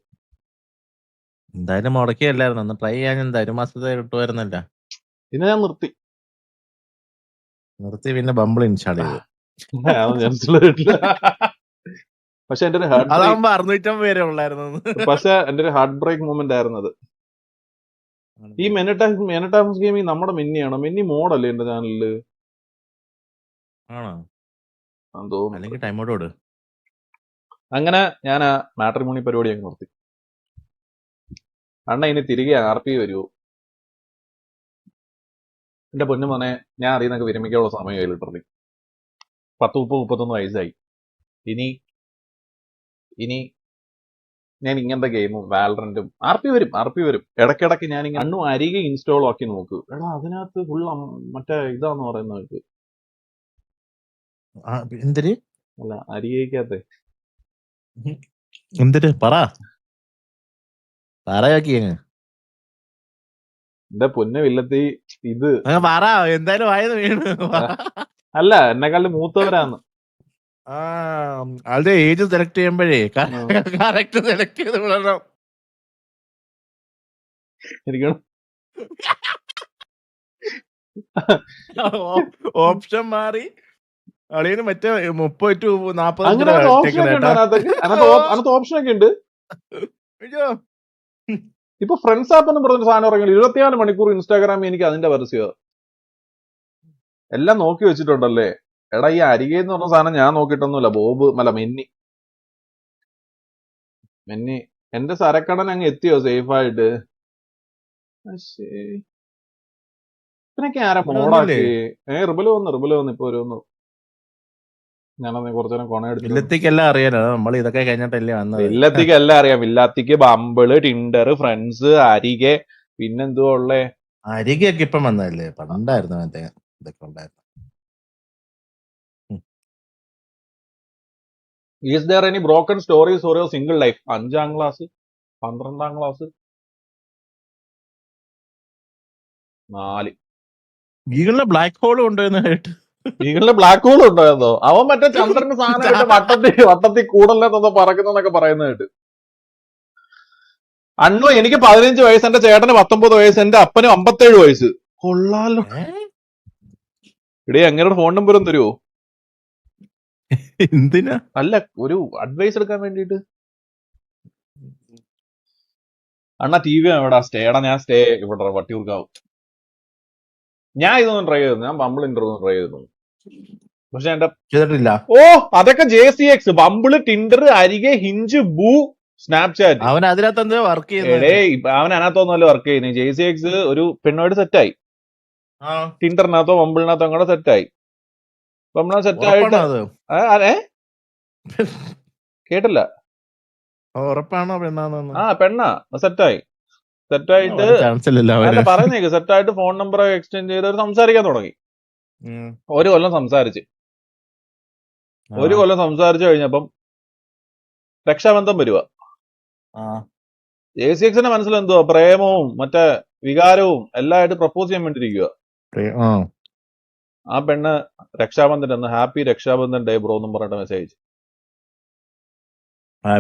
എന്തായാലും മുടക്കിയല്ലായിരുന്നു, ഒന്ന് ട്രൈ ചെയ്യാൻ. എന്താ 1 മാസത്തെ കിട്ടുമായിരുന്നല്ല. പിന്നെ ഞാൻ നിർത്തി. പിന്നെ ബംബിൾ ഇൻസ്റ്റാൾ ചെയ്തു. പക്ഷെ എന്റെ ഒരു ഹാർട്ട് ബ്രേക്ക് മൂമെന്റ് ആയിരുന്നു അത്. ഈ മെനറ്റാസ്മസ് ഗെയിമിംഗ് നമ്മുടെ മിന്നിയാണോ? മിന്നി മോഡല്ലേ എന്റെ ചാനലില്? അങ്ങനെ ഞാൻ ആ മാട്രിമോണി പരിപാടി അങ്ങ് നിർത്തി. അണ്ണ ഇനി തിരികെ RP വരുമോ? എന്റെ പൊന്നു മോനെ, ഞാൻ അറിയുന്നൊക്കെ വിരമിക്കാനുള്ള സമയം കയ്യിലിട്ടു. 30-31 വയസ്സായി. ഇനി ഞാൻ ഇങ്ങനത്തെ ഗെയിമും വാലറന്റും RP വരും ഇടയ്ക്കിടയ്ക്ക്. ഞാൻ ഇങ്ങനെ അണ്ണു അരികെ ഇൻസ്റ്റാൾ ആക്കി നോക്കൂ. എടാ അതിനകത്ത് ഫുൾ മറ്റേ ഇതാന്ന് പറയുന്നത്. എന്തിന്? അല്ല, അരികേക്കകത്തെ എന്തിന് പറ. എന്റെ പൊന്നെ വില്ലത്തി ഇത് അങ്ങ് പറ എന്തായാലും വായന്ന് വീണ് അല്ല എന്നെക്കാളും മൂത്തവരാന്ന്. ആളുടെ ഏജ് സെലക്ട് ചെയ്യുമ്പോഴേ ഉം. കറക്റ്റ് സെലക്ട് ചെയ്ത് വിടണം. എനിക്ക് ഓപ്ഷൻ മാറി അളിയന് മറ്റേ 30 to 40 അങ്ങനെ ഓപ്ഷൻ ഒക്കെ ഉണ്ട് അതിനകത്തേക്ക്. അതിനകത്ത് ഓപ്ഷൻ ഒക്കെ ഉണ്ട്. ഇപ്പൊ ഫ്രണ്ട്സ് ആപ്പ് എന്ന് പറഞ്ഞൊരു സാധനം ഇറങ്ങി 24 മണിക്കൂർ ഇൻസ്റ്റാഗ്രാമിൽ എനിക്ക് അതിന്റെ പരസ്യം എല്ലാം നോക്കി വെച്ചിട്ടുണ്ടല്ലേ. എടാ ഈ അരികെ എന്ന് പറഞ്ഞ സാധനം ഞാൻ നോക്കിയിട്ടൊന്നുമില്ല. ബോബ് അല്ല മെന്നി എന്റെ സരക്കടൻ അങ്ങ് എത്തിയോ സേഫ് ആയിട്ട്? ഇതിനൊക്കെ ആരാ മോഡാക്കി? റിബല് വന്നു ഇപ്പൊ ഒരു ഞാനന്ന് കുറച്ചു നേരം കൊണ എടുത്തു. വില്ലത്തിക്കെല്ലാം അറിയാലോ, നമ്മൾ ഇതൊക്കെ കഴിഞ്ഞിട്ടല്ലേ വന്നത്. വില്ലത്തിക്ക് എല്ലാം അറിയാം. വില്ലാത്തിക്ക് ബമ്പിള്, ടിൻഡർ, ഫ്രണ്ട്സ്, അരികെ, പിന്നെന്തുവാ ഉള്ളേ? അരികെയൊക്കെ ഇപ്പം വന്നതല്ലേ, പണ്ടായിരുന്നു മറ്റേ ഇതൊക്കെ ഉണ്ടായിരുന്നു. Is there any broken stories or single life? 5ാം ക്ലാസ്, 12ാം ക്ലാസ്, 4. ഈഗിളിലെ ബ്ലാക്ക് ഹോൾ കൊണ്ടുവരുന്ന കേട്ട്. ഈഗിളിന്റെ ബ്ലാക്ക് ഹോൾ ഉണ്ടായിരുന്നോ? അവൻ മറ്റേ ചന്ദ്രന്റെ സാധനം വട്ടത്തിൽ കൂടല്ലെന്നോ പറക്കുന്നൊക്കെ പറയുന്ന കേട്ട്. അണ്ണു എനിക്ക് 15 വയസ്സ്, എന്റെ ചേട്ടന് 19 വയസ്സ്, എന്റെ അപ്പന് 57 വയസ്സ്. കൊള്ളാലോ. ഇടേ അങ്ങയുടെ ഫോൺ നമ്പർ ഒന്ന് തരുമോ? എന്തിനാ? അല്ല, ഒരു അഡ്വൈസ് എടുക്കാൻ വേണ്ടിട്ട്. അണ്ണ ടി വി എവിടാ സ്റ്റേ? എടാ ഞാൻ സ്റ്റേ ഇവിടെ വട്ടിയൂർക്കാവും. ഞാൻ ഇതൊന്നും ട്രൈ ചെയ്തു. ഞാൻ ബമ്പിൾ ഇന്റർവ്യൂ ട്രൈ ചെയ്തു. പക്ഷെ എന്റെ ചെയ്തിട്ടില്ല. അതൊക്കെ JCX, ബമ്പിള്, ടിൻഡർ, അരികെ, ഹിഞ്ച്, ബൂ, സ്നാപ്ചാറ്റ്. അവൻ അതിനകത്ത് എന്താ വർക്ക് ചെയ്യുന്നത്? അവൻ അതിനകത്തൊന്നുമല്ല വർക്ക് ചെയ്യുന്നത്. JCX ഒരു പെണ്ണോട് സെറ്റായി. ടിൻഡറിനകത്തോ ബമ്പിളിനകത്തോ അങ്ങോട്ട് സെറ്റായി. ബമ്പിളിനകത്ത് സെറ്റായിട്ട് കേട്ടില്ല. ഉറപ്പാണോ പെണ്ണാന്ന്? പെണ്ണാ സെറ്റായിട്ട് പറയുന്നേക്ക്. സെറ്റായിട്ട് ഫോൺ നമ്പർ എക്സ്ചേഞ്ച് ചെയ്ത് സംസാരിക്കാൻ തുടങ്ങി. ഒരു കൊല്ലം സംസാരിച്ച് കഴിഞ്ഞപ്പം രക്ഷാബന്ധം വരുക. JCXന്റെ മനസ്സിലെന്തുവാ പ്രേമവും മറ്റേ വികാരവും എല്ലായിട്ട് പ്രപ്പോസ് ചെയ്യാൻ വേണ്ടിയിരിക്കുക. ആ പെണ്ണ് രക്ഷാബന്ധൻ എന്ന് ഹാപ്പി രക്ഷാബന്ധൻ ഡേ ബ്രോ എന്നും പറഞ്ഞിട്ട് മെസ്സേജ്.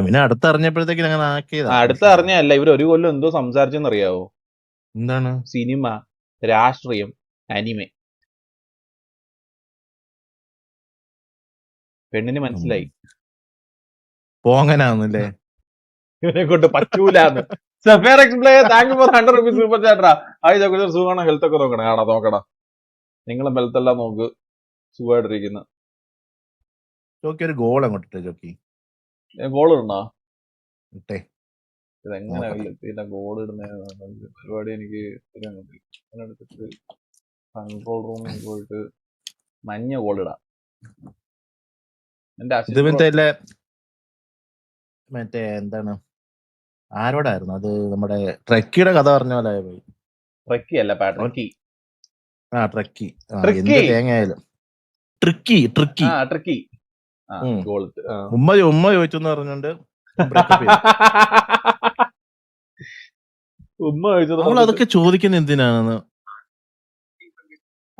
പിന്നെ അടുത്തറിഞ്ഞപ്പോഴത്തേക്കും അങ്ങനെ ആക്കിയതാ. അടുത്തറിഞ്ഞല്ല, ഇവർ ഒരു കൊല്ലം എന്തോ സംസാരിച്ചെന്നറിയാവോ? എന്താണ്? സിനിമ, രാഷ്ട്രീയം, അനിമെ. പെണ്ണിന് മനസ്സിലായി പോങ്ങനാന്നല്ലേ, ഇവനെ കൊണ്ട് പറ്റൂലെന്ന്. സഫേർ explorer thank you for 100 rupees super ചാറ്ററാ. ആയി ചോദിച്ചു സുഖമാണ്, ഹെൽത്ത് ഒക്കെ നോക്കണേ. നോക്കടാ, നിങ്ങളും ഹെൽത്ത് എല്ലാം നോക്ക്. സുഖമായിട്ടിരിക്കുന്നു. ചോക്കി ഒരു ഗോൾ അങ്ങോട്ടിട്ടെ. ചോക്കി ഗോൾ ഇടണോ? ഇട്ടേ. ഇതെങ്ങനെ ഗോൾ ഇടുന്ന പരിപാടി എനിക്ക് എടുത്തിട്ട് കൺട്രോൾ റൂമിൽ പോയിട്ട് മഞ്ഞ ഗോൾ ഇടാം. മറ്റേ എന്താണ്, ആരോടായിരുന്നു അത്? നമ്മുടെ ട്രക്കിയുടെ കഥ പറഞ്ഞ പോലെ പോയി. ട്രക്കി അല്ല, ട്രക്കി. ട്രക്കി തേങ്ങയായാലും ട്രിക്കി. ഉമ്മ ചോദിച്ചു പറഞ്ഞോണ്ട് ഉമ്മ ചോദിച്ചത് നമ്മൾ അതൊക്കെ ചോദിക്കുന്ന എന്തിനാണെന്ന്.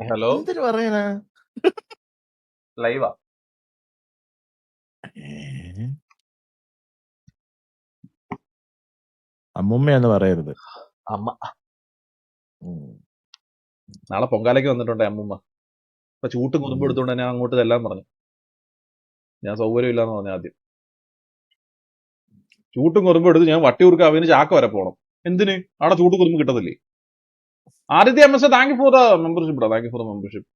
ഹലോ എന്തിനു പറയാനാ? ലൈവാ. അമ്മുമ്മയെന്ന് പറയരുത്. അമ്മ നാളെ പൊങ്കാലയ്ക്ക് വന്നിട്ടുണ്ടേ അമ്മുമ്മ. ഇപ്പൊ ചൂട്ട് കുതുമ്പ് എടുത്തോണ്ട് ഞാൻ അങ്ങോട്ട് എല്ലാം പറഞ്ഞു. ഞാൻ സൗകര്യം ഇല്ലാന്ന് പറഞ്ഞു ആദ്യം. ചൂട്ടും കുറുമ്പ് എടുത്ത് ഞാൻ വട്ടിയൂർക്ക് അവന് ചാക്ക വരെ പോണം. എന്തിന്? അവിടെ ചൂട്ട് കുറുമ്പ് കിട്ടത്തില്ലേ? ആദ്യത്തെ MS thank you for the membership. Thank you for the membership.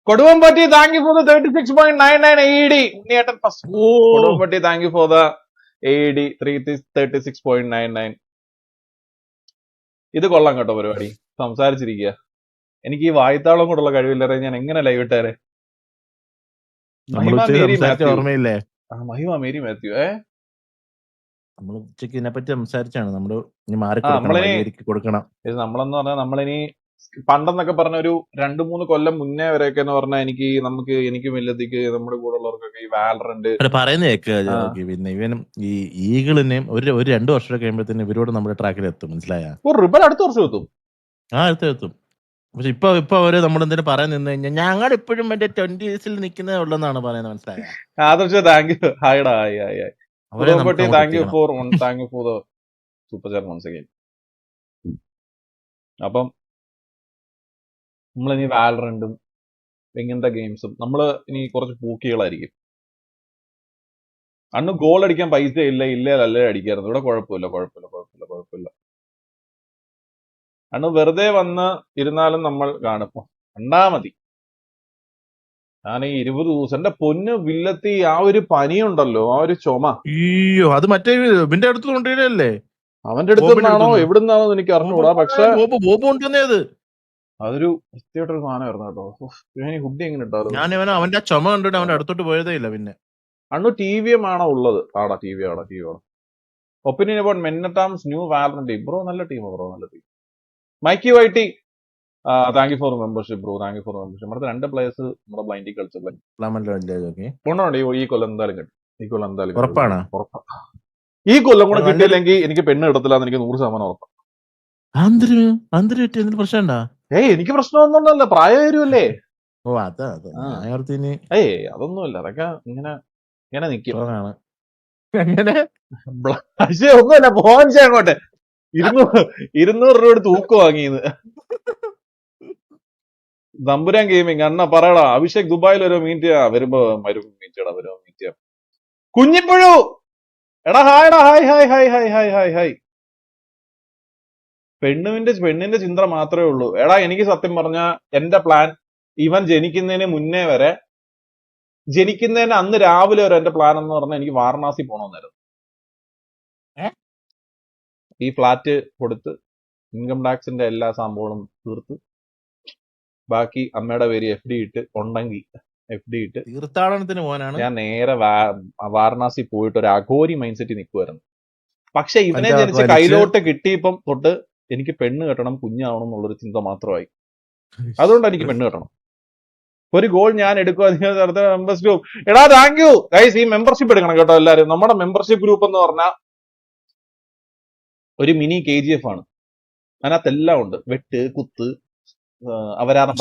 Koduvampatti thank you for the 36.99 AED. ഉണ്ണിയേട്ടൻ first. Koduvampatti thank you for the AED 36.99. ഇത് കൊള്ളാം കേട്ടോ പരിപാടി. സംസാരിച്ചിരിക്കുക. എനിക്ക് ഈ വായ്ത്താളം കൊണ്ടുള്ള കഴിവില്ലാതെ ഞാൻ എങ്ങനെ ലൈവ് ഇട്ടേരെ? ഓർമ്മയില്ലേ? മഹിമ മേരി മാത്യു. നമ്മൾ ഉച്ചക്ക് ഇതിനെപ്പറ്റി സംസാരിച്ചാണ്. നമ്മള് കൊടുക്കണം. ഇത് നമ്മളെന്ന് പറഞ്ഞാൽ നമ്മളിനി പണ്ടെന്നൊക്കെ പറഞ്ഞ ഒരു 2-3 കൊല്ലം മുന്നേ വരെയൊക്കെ എന്ന് പറഞ്ഞാൽ എനിക്കും വല്ലതിക്ക് നമ്മുടെ കൂടെ ഉള്ളവർക്കൊക്കെ ഈ വാലറന്റ് പറയുന്ന കേൾക്കുക. പിന്നെ ഇവനും ഈ ഈഗിളിനെയും ഒരു 2 വർഷം കഴിയുമ്പോഴത്തേനും ഇവരോട് നമ്മുടെ ട്രാക്കിൽ എത്തും. മനസ്സിലായ? റിബൽ അടുത്ത വർഷം എത്തും. എത്തും. പക്ഷെ ഇപ്പൊ അവര് നമ്മളെന്തിനും പറയാൻ നിന്ന് കഴിഞ്ഞാൽ ഞങ്ങൾ ഇപ്പോഴും മറ്റേ 20s നിൽക്കുന്നേ ഉള്ളെന്നാണ് പറയുന്നത്. മനസ്സിലായ ആദർശ താങ്ക് യു. ഹായ്ടാ, ഹായ് ഹായ് ഹായ്. അവരെ നമുക്ക് പുതുവൻപട്ടി അങ്ങോട്ട് താങ്ക് യു എത്തിക്കണം. Thank you for the super chat once again. അപ്പം നമ്മളിനി വാലറന്റും ഇങ്ങനത്തെ ഗെയിംസും നമ്മള് ഇനി കുറച്ച് പൂക്കികളായിരിക്കും. അന്ന് ഗോൾ അടിക്കാൻ പൈസ ഇല്ല, അല്ലേ അടിക്കായിരുന്നു. ഇവിടെ കുഴപ്പമില്ല. അന്ന് വെറുതെ വന്ന് ഇരുന്നാലും നമ്മൾ കാണും. കണ്ടാ മതി. ഞാൻ ഈ 20 ദിവസം എന്റെ പൊന്ന് വില്ലത്തി ആ ഒരു പനിയുണ്ടല്ലോ, ആ ഒരു ചുമ. അയ്യോ, അത് മറ്റേ ഇവന്റെ അടുത്ത് കൊണ്ടുവരല്ലേ? അവന്റെ അടുത്ത് നിന്നാണോ എവിടുന്നാണോ എനിക്ക് അറിഞ്ഞുകൂടാ. പക്ഷെ ബോബ് കൊണ്ടുവന്നത് അതൊരു വൃത്തിയായിട്ടൊരു സാധനമായിരുന്നു കേട്ടോ. ഞാൻ ഹുഡി എങ്ങനെ ഇട്ടാലും ഞാൻ അവന്റെ ആ ചുമ കണ്ടിട്ട് അവന്റെ അടുത്തോട്ട് പോയതേ ഇല്ല. പിന്നെ അണ്ണു TVM ആണോ ഉള്ളത്? ആടാ TV ആടാ. ഒപ്പീനിയൻ അബൌട്ട് മെന്നറ്റാംസ് ന്യൂ വാലറന്റ് ബ്രോ. നല്ല team. Mikey Whitey thank you for membership bro. Thank you for membership. നമ്മുടെ 2 പ്ലേയേഴ്സ് നമ്മുടെ ബ്ലൈൻഡിൽ കളിച്ചത് ഈ കൊല്ലം എന്തായാലും കിട്ടും. ഉറപ്പാണ്. ഈ കൊല്ലം കൂടെ കിട്ടിയില്ലെങ്കിൽ എനിക്ക് പെണ്ണ് കിട്ടത്തില്ല എന്ന് എനിക്ക് 100% ഉറപ്പാണ്. പ്രശ്നമുണ്ടാ? എനിക്ക് പ്രശ്നമൊന്നുമല്ല, പ്രായമല്ലേ. ഓ അതെ അതൊന്നുമില്ല. അതൊക്കെ ഇങ്ങനെ നിക്കും. അങ്ങനെ ഒന്നുമല്ല. പോവാൻ അങ്ങോട്ട് 200 രൂപ തൂക്ക് വാങ്ങിയത്. നമ്പുരാൻ ഗെയിമിങ് അണ്ണ പറയടാ. അഭിഷേക് ദുബായിൽ ഒരു മീറ്റ് വരുമ്പോ മീറ്റ് ചെയ്യാം. കുഞ്ഞിപ്പുഴു എടാ ഹായ്ടാ. ഹായ്. പെണ്ണിന്റെ ചിന്ത മാത്രമേ ഉള്ളൂ. എടാ എനിക്ക് സത്യം പറഞ്ഞ എന്റെ പ്ലാൻ ഇവൻ ജനിക്കുന്നതിന് മുന്നേ വരെ, ജനിക്കുന്നതിന് അന്ന് രാവിലെ വരെ എന്റെ പ്ലാൻ എന്ന് പറഞ്ഞാൽ എനിക്ക് വാരണാസി പോകണമെന്നായിരുന്നു. ഈ ഫ്ലാറ്റ് കൊടുത്ത് ഇൻകം ടാക്സിന്റെ എല്ലാ സംഭവങ്ങളും തീർത്ത് ബാക്കി അമ്മയുടെ പേര് FD ഇട്ട് ഉണ്ടെങ്കിൽ FD ഇട്ട് തീർത്ഥാടനത്തിന് പോകാനാണ് ഞാൻ നേരെ വാരണാസി പോയിട്ട് ഒരു അഘോരി മൈൻഡ് സെറ്റ് നിൽക്കുമായിരുന്നു. പക്ഷെ ഇവനെ ജനിച്ച് കയ്യിലോട്ട് കിട്ടിയപ്പം തൊട്ട് എനിക്ക് പെണ്ണ് കെട്ടണം, കുഞ്ഞാവണം എന്നുള്ളൊരു ചിന്ത മാത്രമായി. അതുകൊണ്ട് എനിക്ക് പെണ്ണ് കെട്ടണം. ഒരു ഗോൾ ഞാൻ എടുക്കുക. മെമ്പർഷിപ്പ് ഗ്രൂപ്പ് എടാ താങ്ക് യു ഗൈസ്. ഈ മെമ്പർഷിപ്പ് എടുക്കണം കേട്ടോ എല്ലാരും. നമ്മുടെ മെമ്പർഷിപ്പ് ഗ്രൂപ്പ് എന്ന് പറഞ്ഞാൽ ഒരു മിനി KGF ആണ്. അതിനകത്തെല്ലാം ഉണ്ട്. വെട്ട്, കുത്ത്,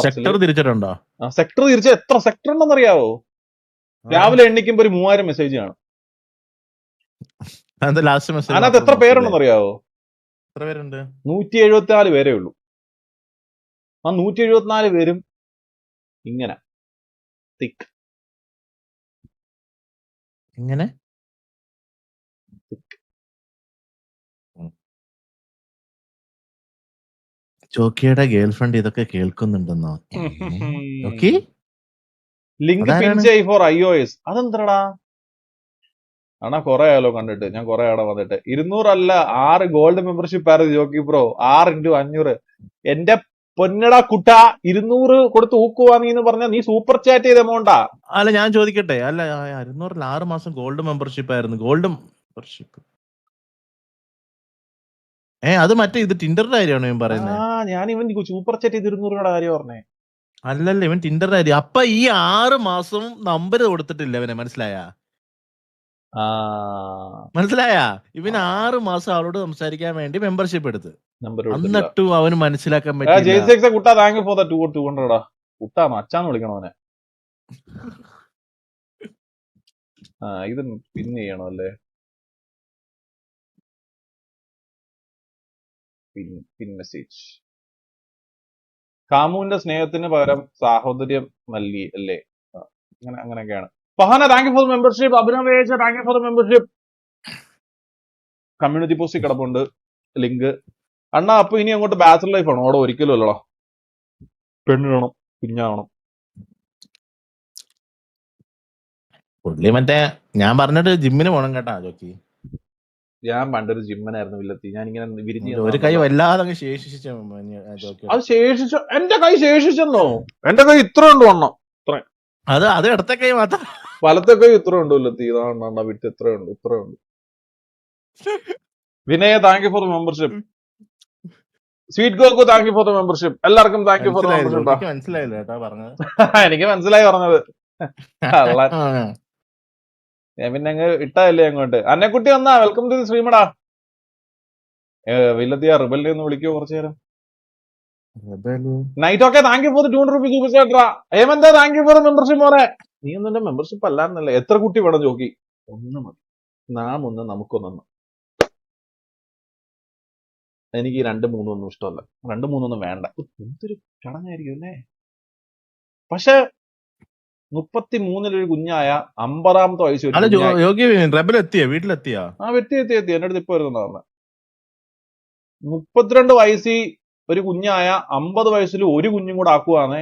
സെക്ടർ തിരിച്ചിട്ടുണ്ടോ? സെക്ടർ തിരിച്ച എത്ര സെക്ടർ ഉണ്ടെന്ന് അറിയാവോ? രാവിലെ എണ്ണിക്കുമ്പോ ഒരു 3000 മെസ്സേജ് ആണ്. അതിനകത്ത് എത്ര പേരുണ്ടെന്ന് അറിയാവോ? 174 പേരേ ഉള്ളൂ. ആ 174 പേരും ഇങ്ങനെ തിക്ക്. ജോക്കിയുടെ ഗേൾഫ്രണ്ട് ഇതൊക്കെ കേൾക്കുന്നുണ്ടെന്നോ? ലിങ്ക് പിൻ ചെയ് ഫോർ iOS. അതെന്തടാ? ആണാ കുറെ ആയാലോ കണ്ടിട്ട്. ഞാൻ കുറെ ആടെ വന്നിട്ട് 200 അല്ല 6 ഗോൾഡ് മെമ്പർഷിപ്പ് ആയിരുന്നു ജോക്കി ബ്രോ. 6 × 500. എന്റെ പൊന്നടാ കുട്ട 200 കൊടുത്ത് ഊക്കുവാന്ന് പറഞ്ഞ നീ സൂപ്പർ ചാറ്റ് ചെയ്ത എമൗണ്ടാ. അല്ല ഞാൻ ചോദിക്കട്ടെ, അല്ല 200 6 മാസം ഗോൾഡ് മെമ്പർഷിപ്പ് ആയിരുന്നു. ഗോൾഡ് മെമ്പർഷിപ്പ് അത് മറ്റേ ഇത് ടിൻഡറിന്റെ കാര്യമാണോ ഇവൻ പറയുന്നത്? ഞാൻ ഇവൻ സൂപ്പർ ചാറ്റ് ചെയ്ത് 200 രൂപയുടെ കാര്യം പറഞ്ഞേ. അല്ലല്ല, ഇവൻ ടിൻഡറിന്റെ കാര്യം. അപ്പൊ ഈ 6 മാസം നമ്പർ കൊടുത്തിട്ടില്ല അവനെ. മനസ്സിലായാ? ഇവന് 6 മാസം അവളോട് സംസാരിക്കാൻ വേണ്ടി മെമ്പർഷിപ്പ് എടുത്ത്, എന്നിട്ടും അവന് മനസ്സിലാക്കാൻ പറ്റില്ല. കുട്ടാ താങ്ക് യു ഫോർ ദ 200 കുട്ടാ മച്ചാന്ന് വിളിക്കണം അവനെ. ഇത് പിൻ ചെയ്യണം അല്ലേ? പിൻ മെസ്സേജ്. കാമുവിന്റെ സ്നേഹത്തിന് പകരം സാഹോദര്യം നൽകി അല്ലേ? അങ്ങനെയൊക്കെയാണ്. Fahana thank you for membership. അഭിനവേശ thank you for membership. Community post കിടപ്പുണ്ട് ലിങ്ക്. അണ്ണാ അപ്പൊ ഇനി അങ്ങോട്ട് ബാച്ചലർ ലൈഫ് ആണോ? അവിടെ ഒരിക്കലും അല്ലടാ. പെണ്ണിടണം, കുഞ്ഞാവണം. പുള്ളി മറ്റേ ഞാൻ പറഞ്ഞിട്ട് ജിമ്മിന് പോണം കേട്ടാ ജോക്കി. ഞാൻ പണ്ടൊരു ജിമ്മനായിരുന്നു വില്ലത്തി. ഞാൻ ഇങ്ങനെ വിരിഞ്ഞ് ഒരു കൈ വല്ലാതെ ശേഷിച്ച. അത് ശേഷിച്ചോ? എന്റെ കൈ ശേഷിച്ചെന്നോ? എന്റെ കൈ ഇത്ര ഉണ്ട് വണ്ണം. അത് ഇടത്തെ കൈ മാത്രം. വലത്തെ കൈ ഇത്ര ഉണ്ട് വില്ലത്തി. ഇതാണ് വിട്ട് ഇത്രയുണ്ട്. Vinaya thank you for membership. Sweet Goku thank you for the membership. എല്ലാവർക്കും thank you for the membership. മനസ്സിലായില്ല കേട്ടോ പറഞ്ഞത്. എനിക്ക് മനസ്സിലായി പറഞ്ഞത്. ഞാൻ പിന്നെ അങ്ങ് ഇട്ടതല്ലേ അങ്ങോട്ട്. അന്നക്കുട്ടി വന്നാ വെൽക്കം ടു ദി സ്ട്രീമടാ. വില്ലത്തിയ റിബലിനെ ഒന്ന് വിളിക്കോ കുറച്ചു നേരം? Night okay thank you for 200 rupees super ചാറ്റാ. Hemanth thank you for membership മോനെ. നീ ഒന്നും എന്റെ മെമ്പർഷിപ്പ് അല്ലാന്നല്ലേ. എത്ര കുട്ടി വേണം ജോക്കി? ഒന്ന് മതി. നാം ഒന്ന് നമുക്കൊന്നു. എനിക്ക് 2-3 ഒന്നും ഇഷ്ടമല്ല. 2-3 ഒന്നും വേണ്ട. എന്തൊരു ചടങ്ങായിരിക്കും അല്ലേ. പക്ഷെ 33-ലൊരു കുഞ്ഞായ 50-ാമത്തെ വയസ്സ് അല്ല യോഗി റബൽ എത്തിയ വീട്ടിലെത്തിയാ? ആ എത്തി എന്റെ അടുത്ത് ഇപ്പൊ വരുന്ന 32 വയസ്സിൽ ഒരു കുഞ്ഞായ 50 വയസ്സിൽ ഒരു കുഞ്ഞും കൂടെ ആക്കുവാണ്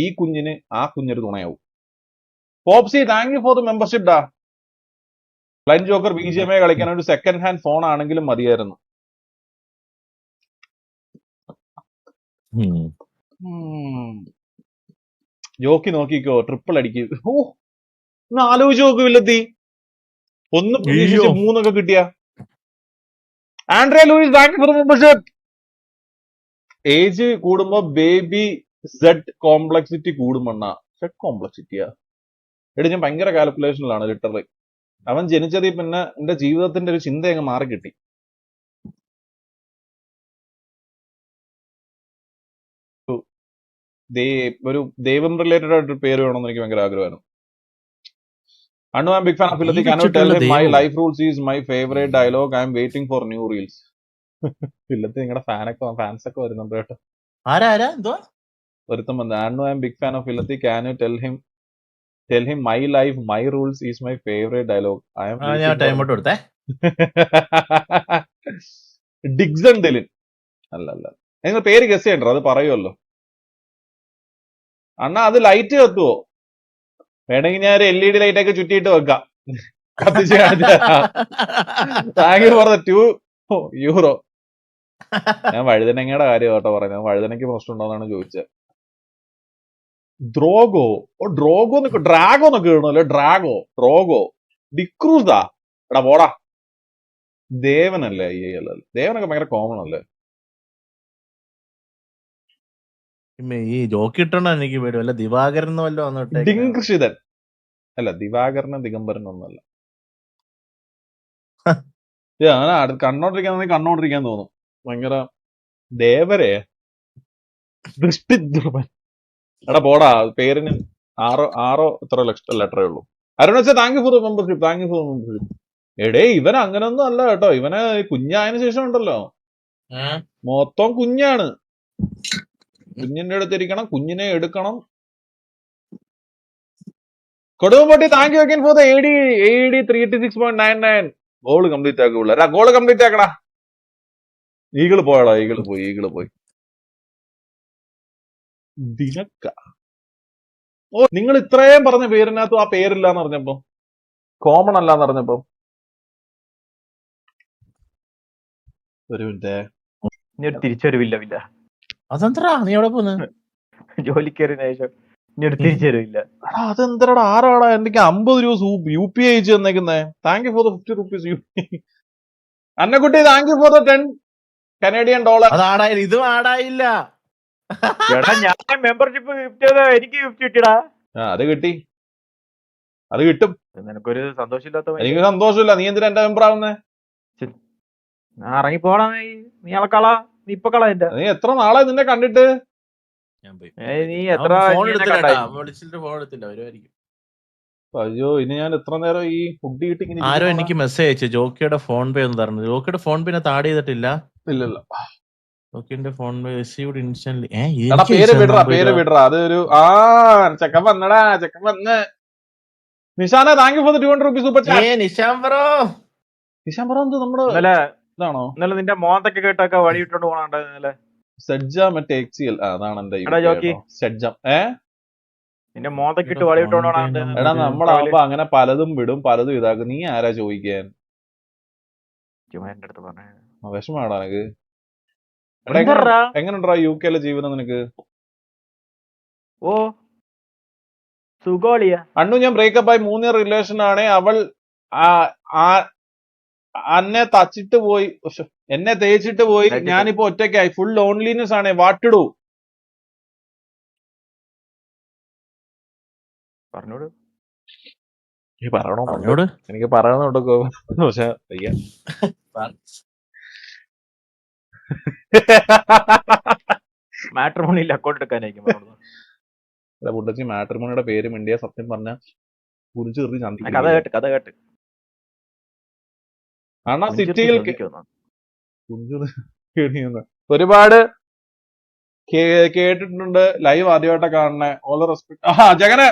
ഈ കുഞ്ഞിന് ആ കുഞ്ഞൊരു തുണയാവും. Popsy thank you for the membership ഡാ. ഫ്ലൈൻ ജോക്കർ BGMI കളിക്കാൻ ഒരു സെക്കൻഡ് ഹാൻഡ് ഫോൺ ആണെങ്കിലും മതിയായിരുന്നു. ജോക്കി നോക്കിക്കോ ട്രിപ്പിൾ അടിക്കും. ഓ ഒന്ന് ആലോചിച്ച് നോക്ക് വില്ലത്തി. 1 പ്രതീക്ഷിച്ച് 3 കിട്ടിയ. Andrea Louis thank you for membership. Age കൂടുമ്പോ ബേബി സെഡ് കോംപ്ലക്സിറ്റി കൂടുമെന്ന. സെഡ് കോംപ്ലക്സിറ്റിയാ എടി ഞാൻ ഭയങ്കര കാൽക്കുലേഷനിലാണ് ലിറ്ററലി. അവൻ ജനിച്ചതിൽ പിന്നെ എന്റെ ജീവിതത്തിന്റെ ഒരു ചിന്ത അങ്ങ് മാറി കിട്ടി. ഒരു ദൈവം റിലേറ്റഡ് ആയിട്ട് പേര് വേണമെന്ന് എനിക്ക് ഭയങ്കര ആഗ്രഹമായിരുന്നു. Annu I'm big fan of ഫില്ലത്തി. Can you tell him my life rules is my favourite dialogue. I'm waiting for new reels. ഫില്ലത്തി നിങ്ങളുടെ ഫാൻസ് ഒക്കെ വരുന്നുണ്ട് കേട്ടോ. ഒരുത്തം വന്ന് Annu I'm big fan of ഫില്ലത്തി. Can you tell him my life my rules is my favourite dialogue. I'm Dixon ഡെലിൻ. അല്ല നിങ്ങൾ പേര് ഗസ് ചെയ്യണ്ടോ? അത് പറയുമല്ലോ. അണ്ണാ അത് ലൈറ്റ് കത്തുവോ? വേണമെങ്കിൽ ഞാൻ LED ലൈറ്റ് ഒക്കെ ചുറ്റിയിട്ട് വെക്കാം. കത്തിച്ച് താങ്ക് യു ഫോർ ദ €2. ഞാൻ വഴുതനങ്ങയുടെ കാര്യം കേട്ടോ പറഞ്ഞത്. വഴുതനയ്ക്ക് പ്രശ്നം ഉണ്ടോന്നാണ് ചോദിച്ചത്. ഡ്രോഗോ ഡ്രാഗോ എന്നൊക്കെ ഇടണല്ലോ. ഡ്രോഗോ ഡിക്രൂസാ. എടാ പോടാ. ദേവനല്ലേ? ദേവനൊക്കെ ഭയങ്കര കോമൺ അല്ലേ? ഈ ജോക്കി ഇട്ടോണ്ടാ എനിക്ക് പേടി. വല്ല ദിവാകരൻ ദിങ്കൃഷിതൻ അല്ല. ദിവാകരനും ദിഗംബരനും ഒന്നല്ല. കണ്ണോണ്ടിരിക്കാൻ തോന്നും. ഭയങ്കര ദേവരെ ദൃഷ്ടി. എടാ പോടാ. പേരിന് 6 ഇത്ര ലെറ്ററേ ഉള്ളൂ. Aruna thank you for membership. Thank you for membership. എടേ ഇവൻ അങ്ങനൊന്നും അല്ല കേട്ടോ. ഇവന് കുഞ്ഞായതിനു ശേഷം ഉണ്ടല്ലോ മൊത്തം കുഞ്ഞാണ്. കുഞ്ഞിന്റെ അടുത്തിരിക്കണം, കുഞ്ഞിനെ എടുക്കണം. Kodumpatti thank you again for the AD 386.99. Goal complete ആക്കുക. ഗോള് കംപ്ലീറ്റ് ആക്കടാ. ഈഗിള് പോയടാ. ഈഗിള് പോയി. ദിനക്ക. ഓ നിങ്ങൾ ഇത്രയും പറഞ്ഞ പേരിനകത്തും ആ പേരില്ലാന്ന് പറഞ്ഞപ്പോ, കോമൺ അല്ലാന്ന് പറഞ്ഞപ്പോ ഒരു മിനിറ്റ് തിരിച്ചുവരവില്ല. അതെന്താ നീ എവിടെ പോന്ന്? ജോലിക്കേറിയ ശേഷം തിരിച്ചുവരവില്ല. അതെന്തരടാ? ആരാടാ എനിക്ക് 50 രൂപ UPI അയച്ചു തന്നേക്കുന്നേ? Thank you for the 50 rupees UPI. Annakutty thank you for the $10 Canadian. ഇതും ആടായില്ല. ഞാൻ മെമ്പർഷിപ്പ് ഗിഫ്റ്റ് ചെയ്ത എനിക്ക് ഗിഫ്റ്റ് കിട്ടിയടാ. അത് കിട്ടി. അത് കിട്ടും. നിനക്കൊരു സന്തോഷമില്ലാത്ത? എനിക്ക് സന്തോഷമില്ല. നീ എന്തിനാ എന്റെ മെമ്പർ ആവുന്നേ? ഇറങ്ങി പോടാ. നീ കളാ. നീ ഇപ്പൊ കള. നീ എത്ര നാളെ നിന്നെ കണ്ടിട്ട്? നീ എത്ര അയ്യോ ഇനി ഞാൻ എത്ര നേരം ഈ ഫുഡ് കിട്ടി. ആരോ എനിക്ക് മെസ്സേജ് അയച്ചു. ജോക്കിയുടെ ഫോൺ പേ ഒന്ന് തരണം. ജോക്കിയുടെ ഫോൺ പേ ആഡ് ചെയ്തിട്ടില്ല. ഇല്ലല്ല. ജോക്കിന്റെ ഫോൺ പേ റിസീവ്ഡ് ഇൻസ്റ്റന്റ്ലി. പേര് വിടറാ. അതൊരു ചെക്കൻ വന്നടാ. ചെക്കൻ വന്ന്. Nishana thank you for 200 rupees super chat. Nishan bro എന്ത് നമ്മുടെ ഇതാണോ? ഇന്നലെ നിന്റെ മോന്തൊക്കെ കേട്ടൊക്കെ വഴി ഇട്ടോണ്ട് പോണല്ലേ? സെഡ്ജാം മറ്റേ XL. അതാണ് എന്റെ സെഡ്ജാം. നിന്റെ മോന്തൊക്കെ ഇട്ട് വഴി ഇട്ടോണ്ട് പോണ. എടാ നമ്മളാവുമ്പോ അങ്ങനെ പലതും വിടും, പലതും ഇതാക്കും. നീ ആരാ ചോദിക്കാൻ? എന്റെ അടുത്ത് പറഞ്ഞ വിഷമാടാ നിനക്ക്. എങ്ങനെയുണ്ടാ UK ജീവിതം നിനക്ക്? ഓ സുഖോളിയ. അണ്ണു ഞാൻ ബ്രേക്കപ്പ് ആയി 3 ഇയർ റിലേഷൻ ആണ്. അവൾ എന്നെ തച്ചിട്ട് പോയി, എന്നെ തേച്ചിട്ട് പോയി. ഞാനിപ്പോ ഒറ്റയ്ക്കായി. ഫുൾ ലോൺലിനെസ് ആണ്. What to do? പറഞ്ഞോട്. പറഞ്ഞോട്. എനിക്ക് പറയണോട്ടോ. പക്ഷെ മാട്രിമോണിയിൽ അക്കൗണ്ട് എടുക്കാനായിരിക്കും പറഞ്ഞത്. പുണ്ടച്ചി മാട്രിമോണിയുടെ പേര് മിണ്ടിയ സത്യം പറഞ്ഞ കുറിച്ച് കയറി കഥ ചന്തിക്കില്ല. കേട്ട് കഥ കേട്ട് കാരണം പുഞ്ചിർത്തി സിറ്റിയിൽ ചോദിക്കുമെന്നാ. ഒരുപാട് കേട്ടിട്ടുണ്ട്. ലൈവ് ആദ്യമായിട്ടാ കാണണേ. All respect. ജഗനെ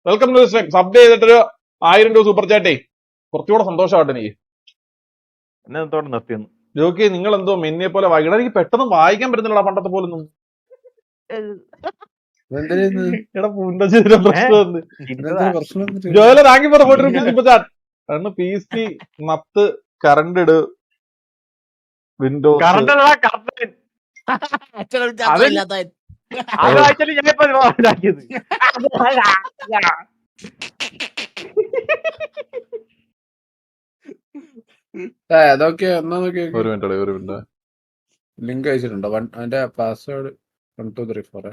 വെൽക്കം ടു സ്ട്രീം. സബ് ചെയ്തിട്ടൊരു 1000 രൂപ സൂപ്പർ ചാറ്റേ. കുറച്ചുകൂടെ സന്തോഷമാട്ടെ എനിക്ക്. എന്നത്തോടെ നിർത്തിയെന്ന്. ജോക്കി നിങ്ങൾ എന്തോ മിന്നിയെ പോലെ വായിക്കണം. എനിക്ക് പെട്ടെന്ന് വായിക്കാൻ പറ്റുന്നില്ല പണ്ടത്തെ പോലെ ഒന്നും. എടാ പുണ്ടച്ചിന്റെ പ്രശ്നം. ജോല താങ്കി പറ സൂപ്പർ ചാറ്റ്. അന്ന് PC നത്ത് കറണ്ട് ഇട് വിൻഡോസ്. അതൊക്കെ എന്നാ നോക്കി ഒരു മിനിറ്റ് ലിങ്ക് അയച്ചിട്ടുണ്ടോ? അതിന്റെ പാസ്വേഡ് 1234.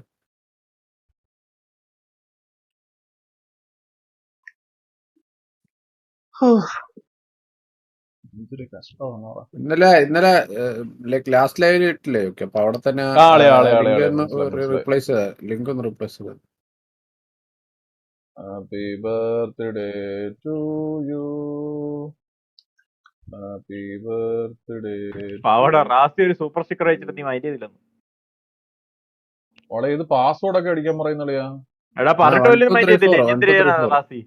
ഇന്നലെ ലൈക് ലാസ്റ്റ് ലൈവിൽ ഇട്ടില്ലേ? ഓക്കെ, അപ്പൊ അവിടെ തന്നെ റീപ്ലേസ് ലിങ്ക് ഒന്ന് റീപ്ലേസ് ചെയ്ത്. Happy birthday to you, happy birthday. പാവടാ റാസി ഒരു സൂപ്പർ സ്റ്റിക്കർ അയച്ചിട്ട് നീ മൈൻഡ് ചെയ്തില്ലെന്ന്. ഓളെ ഇത് പാസ്വേഡ് ഒക്കെ അടിക്കാൻ പറയുന്നളിയാ. എടാ പറഞ്ഞിട്ട് വലിയ മൈൻഡ് ചെയ്തില്ലേ? എന്തിനാ റാസി?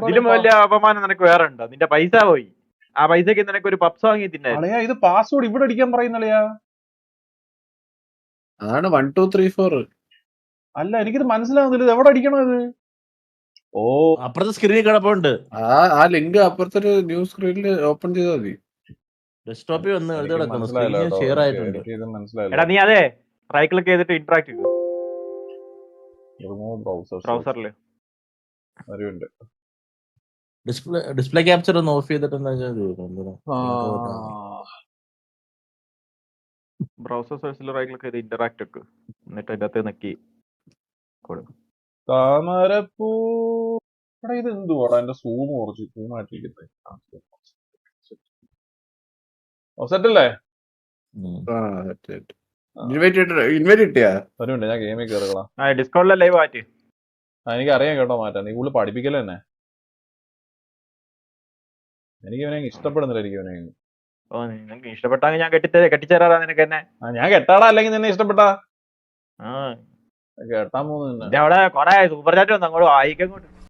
ഇതിലും വലിയ അപമാനം നിനക്ക് വേറെ ഉണ്ടോ? നിന്റെ പൈസ പോയി. ആ പൈസക്ക് നിനക്ക് ഒരു പപ്സ് വാങ്ങി തിന്നാ. ഇത് പാസ്വേഡ് ഇവിടെ അടിക്കാൻ പറയുന്നളിയാ. അതാണ് 1234. അല്ല, എനിക്കിത് മനസ്സിലാവുന്നില്ല. ഇത് എവിടെ അടിക്കണം ഇത്? ഓ, അപ്പുറത്തെ സ്ക്രീനിൽ കിടപ്പുണ്ട്. ആ ലിങ്ക് അപ്പുറത്തൊരു ന്യൂ സ്ക്രീനിൽ ഓപ്പൺ ചെയ്താൽ മതി. ഡെസ്ക്ടോപ്പിൽ വന്ന് ഷെയർ ആയിട്ടുണ്ട്. എടാ നീ അതെ റൈറ്റ് ക്ലിക്ക് ചെയ്തിട്ട് ഇന്ററാക്ട് ചെയ്തു ബ്രൗസറില്. ഡിസ്പ്ലേ ക്യാപ്ചർ ഒന്ന് ഓഫ് ചെയ്തിട്ട് ബ്രൗസർ സെർച്ചിൽ റൈറ്റ് ക്ലിക്ക് ചെയ്ത് ഇന്ററാക്ട് ഒക്കെ എന്നിട്ട് അതിന്റെ അകത്ത് നക്കി കൊടുക്കും. താമരപ്പൂ. ഇത് എന്തുവാടാ എന്റെ സൂം കുറച്ച് സൂമായിട്ടിരിക്കുന്നത്. സെറ്റല്ലേ? ഇൻവൈറ്റ് കിട്ടിയാ? വരുന്നുണ്ട്, ഞാൻ ഗെയിമിൽ കയറുകളാ. ഡിസ്കൗണ്ടിലെ ലൈവ് മാറ്റി. എനിക്ക് അറിയാം കേട്ടോ മാറ്റാൻ. നീ കൂടുതൽ പഠിപ്പിക്കല തന്നെ. എനിക്ക് ഇവനെ ഇഷ്ടപ്പെടുന്നില്ല. എനിക്ക് ഇവനെ നിനക്ക് ഇഷ്ടപ്പെട്ടാങ്കിൽ ഞാൻ കെട്ടിച്ചേരാ നിനക്ക് തന്നെ. ഞാൻ കെട്ടാടാ, അല്ലെങ്കിൽ നിന്നെ ഇഷ്ടപ്പെട്ടാ കേട്ടാൻ പോകുന്നു. അവിടെ കൊറേ സൂപ്പർ ചാറ്റ് വന്നു അങ്ങോട്ട് വായിക്കങ്ങോട്ട്.